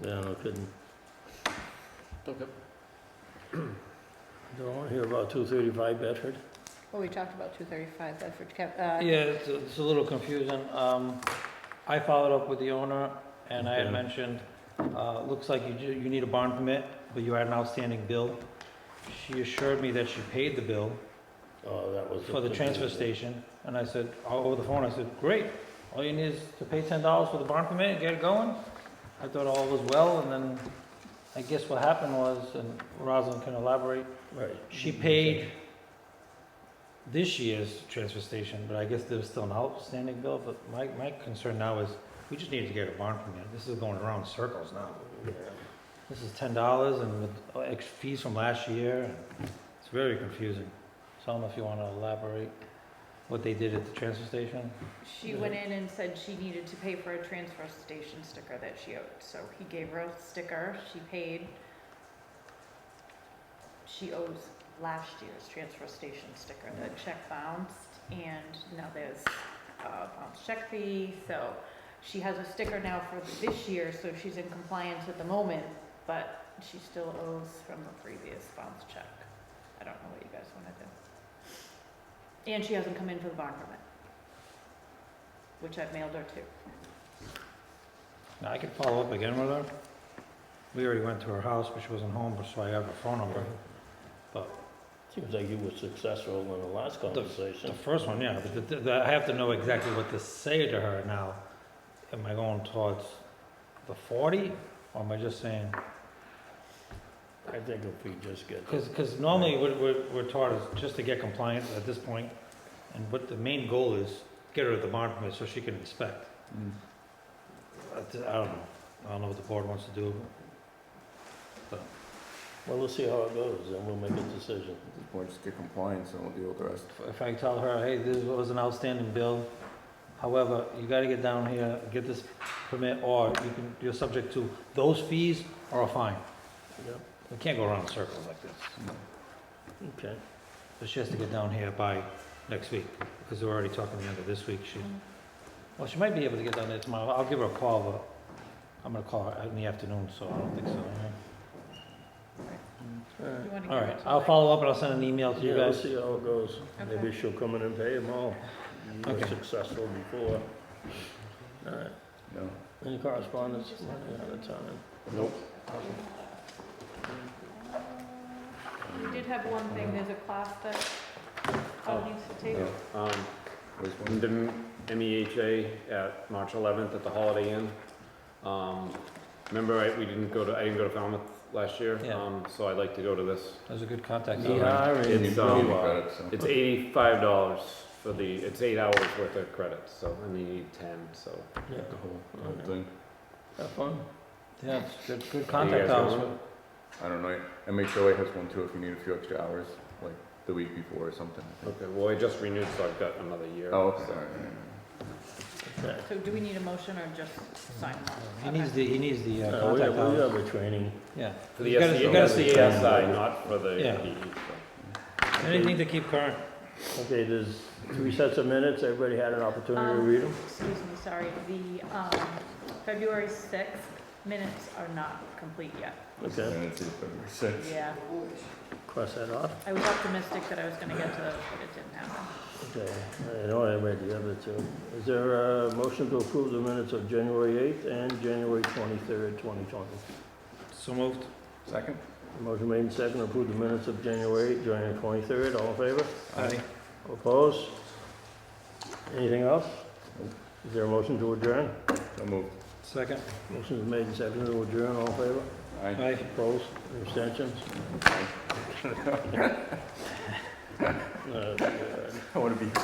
yeah, no kidding.
Okay.
Don't wanna hear about 235 Bedford?
Well, we talked about 235 Bedford,
Yeah, it's a little confusing. I followed up with the owner, and I had
Okay.
mentioned, looks like you need a barn permit, but you had an outstanding bill. She assured me that she paid the bill
Oh, that was.
for the transfer station, and I said, over the phone, I said, great, all you need is to pay $10 for the barn permit and get it going. I thought all was well, and then I guess what happened was, and Rosalind can elaborate,
Right.
she paid this year's transfer station, but I guess there's still an outstanding bill, but my concern now is, we just need to get a barn permit. This is going around in circles now.
Yeah.
This is $10 and with extra fees from last year, and it's very confusing. So I don't know if you wanna elaborate what they did at the transfer station?
She went in and said she needed to pay for a transfer station sticker that she owed, so he gave her a sticker, she paid. She owes last year's transfer station sticker, the check bounced, and now there's a bounced check fee, so she has a sticker now for this year, so she's in compliance at the moment, but she still owes from the previous bounce check. I don't know what you guys wanna do. And she hasn't come in for the barn permit, which I've mailed her to.
Now, I could follow up again with her. We already went to her house, but she wasn't home, so I have her phone number. But
Seems like you were successful in the last
the
conversation.
first one, yeah, but I have to know exactly what to say to her now. Am I going towards the 40, or am I just saying,
I think if we just get.
because normally we're taught is just to get compliance at this point, and what the main goal is, get her at the barn permit so she can inspect. I don't know. I don't know what the board wants to do.
Well, we'll see how it goes, and we'll make a decision.
At this point, just get compliance and we'll deal with the rest.
If I tell her, hey, this was an outstanding bill, however, you gotta get down here, get this permit, or you're subject to those fees or a fine.
Yep.
We can't go around in circles like this.
Okay.
But she has to get down here by next week, because we're already talking the end of this week. Well, she might be able to get down there tomorrow. I'll give her a call, but I'm gonna call her in the afternoon, so I don't think so.
You wanna
All
give
right,
it to
I'll
Larry?
follow up and I'll send an email to you
Yeah, we'll
guys.
see how it goes.
Okay.
Maybe she'll come in and pay them all. You were
Okay.
successful before. All right,
No.
any correspondence? Running out of time.
Nope.
We did have one thing, there's a class that Todd needs to take.
Yeah.
Where's one?
The MEHA at March 11th at the Holiday Inn. Remember, I didn't go to Falmouth last year,
Yeah.
So I'd like to go to this.
That was a good contact.
ER and
It's,
UR.
Credits, so.
It's $85 for it's 8 hours worth of credits, so, and you need 10, so.
Yeah.
The whole thing.
Have fun.
Yeah, it's good
Are you
contact
guys
hours.
going?
I don't know, MHOA has one too if you need a few extra hours, like the week before or something, I think.
Okay, well, I just renewed, so I've got another year.
Oh, okay,
so.
all right,
Okay.
So do we need a motion or just sign them off?
He needs the
We
contact
have
hours.
a training.
Yeah.
For the
You gotta-
SC,
you gotta
for the
see-
ASI, not for the
Yeah.
PE, so.
Anything to keep current.
Okay, there's 3 sets of minutes. Everybody had an opportunity to read them?
Excuse me, sorry, the, February 6th minutes are not complete yet.
Okay,
And it's February 6th.
Yeah,
cross that off.
I was optimistic that I was gonna get to those, but it didn't happen.
Okay, I know I read the other two. Is there a motion to approve the minutes of January 8th and January 23rd, 2020?
So moved.
Second?
Motion made and second to approve the minutes of January 8th, January 23rd. All in favor?
Aye.
Opposed? Anything else? Is there a motion to adjourn?
So moved.
Second.
Motion is made and seconded to adjourn. All in favor?
Aye.
Aye.
Opposed? Abstentions?
I wanna be